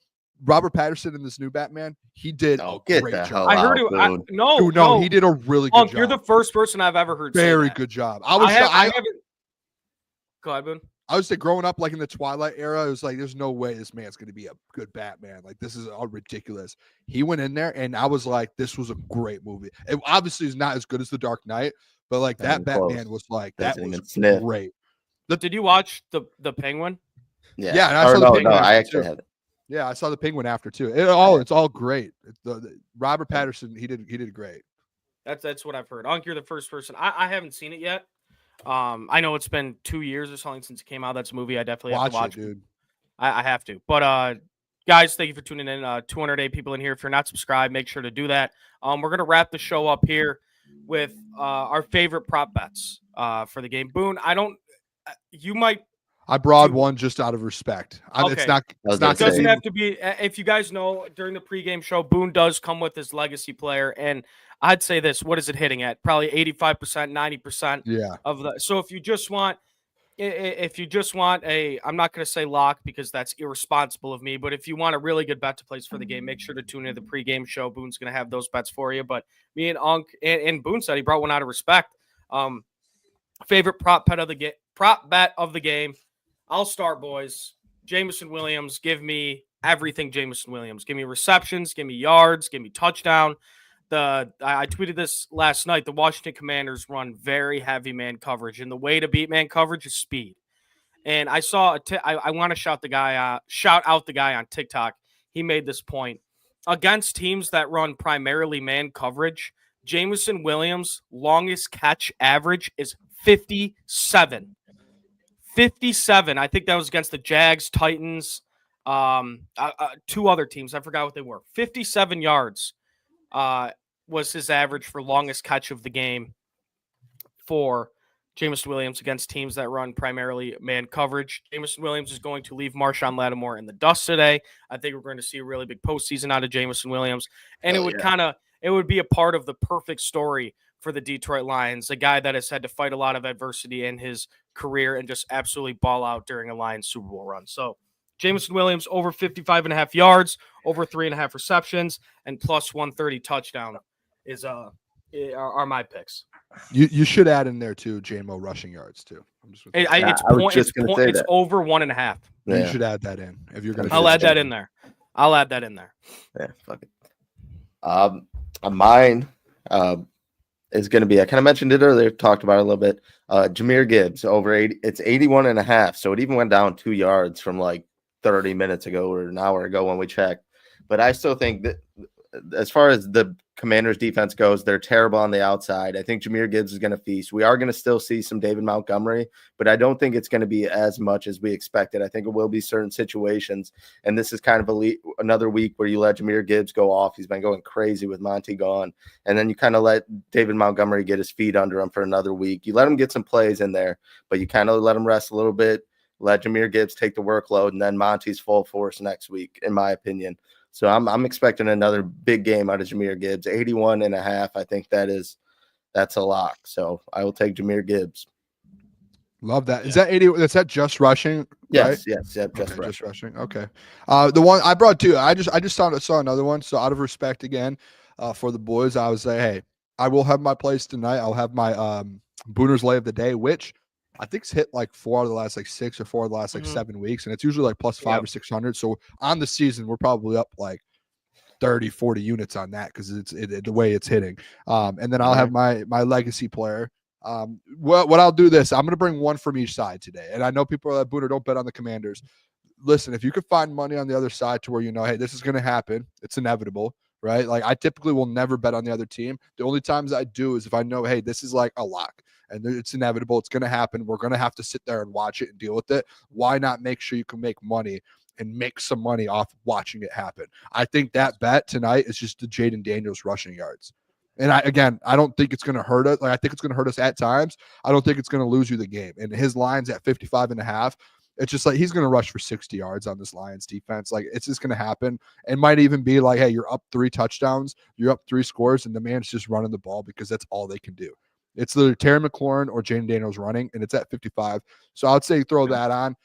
Robert Pattinson in this new Batman, he did a great job. I heard it. No, he did a really good job. You're the first person I've ever heard. Very say good job. I haven't. Go ahead, Boone. I would say growing up like in the Twilight era, it was like, there's no way this man's going to be a good Batman. Like, this is all ridiculous. He went in there, and I was like, this was a great movie. It obviously is not as good as The Dark Knight, but like that Batman was like, that was great. Did you watch the Penguin? Yeah, and I saw the Penguin. I actually had it. Yeah, I saw the Penguin after too. It's all great. The Robert Pattinson, he did great. That's what I've heard. Unc, you're the first person. I haven't seen it yet. I know it's been 2 years or something since it came out. That's a movie I definitely have to watch. It, dude. I have to. But guys, thank you for tuning in. 208 people in here. If you're not subscribed, make sure to do that. We're gonna wrap the show up here with our favorite prop bets for the game. Boone, I brought one just out of respect. Okay. It's not it doesn't have to be. If you guys know, during the pregame show, Boone does come with his legacy player, and I'd say this: what is it hitting at? Probably 85%, 90% of the. So if you just want a, I'm not going to say lock because that's irresponsible of me, but if you want a really good bet to place for the game, make sure to tune in to the pregame show. Boone's going to have those bets for you. But me and Unc and Boone said he brought one out of respect. Favorite prop bet of the game. I'll start, boys. Jameson Williams. Give me everything Jameson Williams. Give me receptions. Give me yards. Give me touchdown. I tweeted this last night. The Washington Commanders run very heavy man coverage, and the way to beat man coverage is speed. And I saw I want to shout out the guy on TikTok. He made this point. Against teams that run primarily man coverage, Jameson Williams' longest catch average is 57. 57. I think that was against the Jags, Titans, two other teams. I forgot what they were. 57 yards was his average for longest catch of the game for Jameson Williams against teams that run primarily man coverage. Jameson Williams is going to leave Marshawn Lattimore in the dust today. I think we're going to see a really big postseason out of Jameson Williams, and it would be a part of the perfect story for the Detroit Lions, a guy that has had to fight a lot of adversity in his career and just absolutely ball out during a Lions Super Bowl run. So Jameson Williams over 55.5 yards, over 3.5 receptions, and plus 130 touchdown are my picks. You should add in there too, JMO rushing yards too. It's over 1.5. Yeah. You should add that in if you're going to. I'll add that in there. Yeah, fuck it. Mine is going to be, I kind of mentioned it earlier, talked about it a little bit. Jahmyr Gibbs over 80. It's 81.5. So it even went down 2 yards from like 30 minutes ago or an hour ago when we checked. But I still think that as far as the Commanders defense goes, they're terrible on the outside. I think Jahmyr Gibbs is going to feast. We are going to still see some David Montgomery, but I don't think it's going to be as much as we expected. I think it will be certain situations. And this is kind of another week where you let Jahmyr Gibbs go off. He's been going crazy with Monty gone. And then you kind of let David Montgomery get his feet under him for another week. You let him get some plays in there, but you kind of let him rest a little bit, let Jahmyr Gibbs take the workload, and then Monty's full force next week, in my opinion. So I'm expecting another big game out of Jahmyr Gibbs. 81.5. I think that's a lock. So I will take Jahmyr Gibbs. Love that. Is that 80? Is that just rushing? Yes, right? yes, just rushing. Okay. The one I brought too. I just saw another one. So out of respect again, for the boys, I was like, hey, I will have my place tonight. I'll have my Booner's lay of the day, which I think it's hit like 4 out of the last like 6 or 4 of the last like 7 weeks. And it's usually like plus 5 or 600. So on the season, we're probably up like 30, 40 units on that because it's the way it's hitting. And then I'll have my legacy player. What I'll do this, I'm going to bring one from each side today. And I know people are like, Booner, don't bet on the Commanders. Listen, if you could find money on the other side to where you know, hey, this is going to happen. It's inevitable, right? Like I typically will never bet on the other team. The only times I do is if I know, hey, this is like a lock. And it's inevitable. It's going to happen. We're going to have to sit there and watch it and deal with it. Why not make sure you can make money and make some money off watching it happen? I think that bet tonight is just the Jaden Daniels rushing yards. And I don't think it's going to hurt us. Like I think it's going to hurt us at times. I don't think it's going to lose you the game. And his line's at 55.5. It's just like he's going to rush for 60 yards on this Lions defense. Like it's just going to happen. And might even be like, hey, you're up 3 touchdowns, you're up 3 scores, and the man's just running the ball because that's all they can do. It's either Terry McLaurin or Jaden Daniels running, and it's at 55. So I would say throw that on.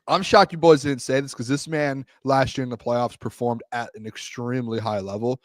I'm shocked you boys didn't say this because this man last year in the playoffs performed at an extremely high level.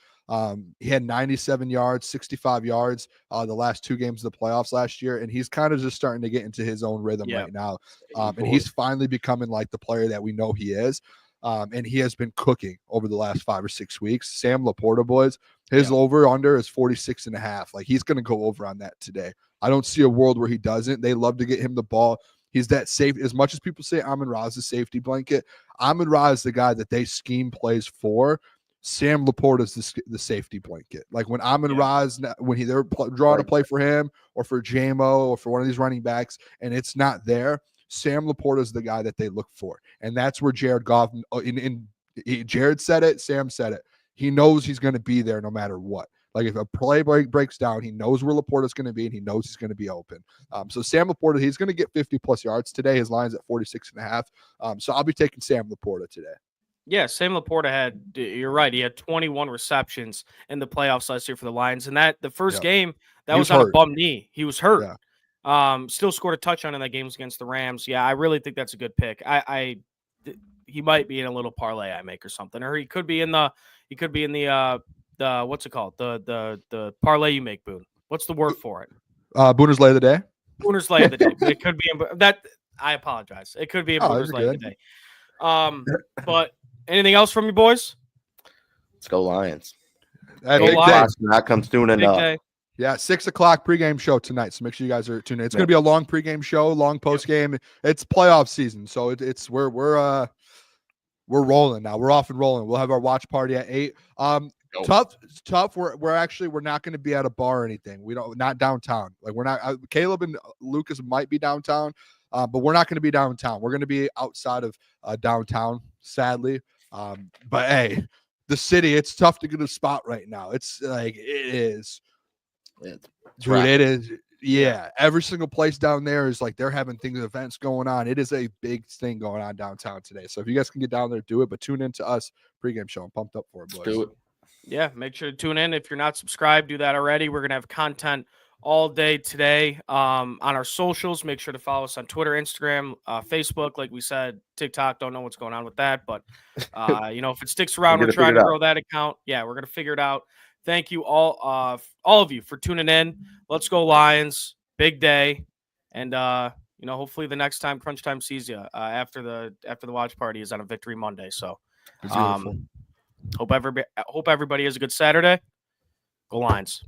He had 97 yards, 65 yards the last 2 games of the playoffs last year, and he's kind of just starting to get into his own rhythm right now. And he's finally becoming like the player that we know he is. And he has been cooking over the last 5 or 6 weeks. Sam Laporta, boys, his over-under is 46.5. Like, he's going to go over on that today. I don't see a world where he doesn't. They love to get him the ball. He's that safe. As much as people say Amon-Ra's a safety blanket, Amon-Ra is the guy that they scheme plays for. Sam Laporta is the safety blanket. Like when Amon-Ra's when they're drawing a play for him or for JMO or for one of these running backs and it's not there, Sam Laporta is the guy that they look for. And that's where Jared Goff Jared said it, Sam said it. He knows he's going to be there no matter what. Like if a play breaks down, he knows where Laporta's going to be and he knows he's going to be open. So Sam Laporta, he's going to get 50 plus yards today. His line's at 46.5. So I'll be taking Sam Laporta today. Yeah, Sam Laporta you're right. He had 21 receptions in the playoffs last year for the Lions. And the first game, that was on a bum knee. He was hurt. Yeah. Still scored a touchdown in that game against the Rams. Yeah, I really think that's a good pick. He might be in a little parlay I make or something. Or he could be in the what's it called? The parlay you make, Boone. What's the word for it? Booner's lay of the day. Booner's lay of the day. It could be that. I apologize. It could be a Booner's lay of the day. But anything else from you boys? Let's go Lions. That comes tuning up. Day. Yeah, 6 o'clock pregame show tonight. So make sure you guys are tuning in. It's going to be a long pregame show, long postgame. It's playoff season, so we're rolling now. We're off and rolling. We'll have our watch party at 8. Tough. We're not going to be at a bar or anything. Not downtown. Like we're not. Caleb and Lucas might be downtown, but we're not going to be downtown. We're going to be outside of downtown, sadly. But hey, the city, it's tough to get a spot right now. It's like it is. Dude, it is. Yeah, every single place down there is like they're having events going on. It is a big thing going on downtown today. So if you guys can get down there, do it. But tune in to us pregame show. I'm pumped up for it, boys. Do it. Yeah, make sure to tune in. If you're not subscribed, do that already. We're gonna have content all day today on our socials. Make sure to follow us on Twitter, Instagram, Facebook. Like we said, TikTok. Don't know what's going on with that, but if it sticks around, we're trying to grow that account. Yeah, we're gonna figure it out. Thank you all of you for tuning in. Let's go Lions! Big day, and hopefully the next time Crunch Time sees you after the watch party is on a Victory Monday. So, hope everybody has a good Saturday. Go Lions!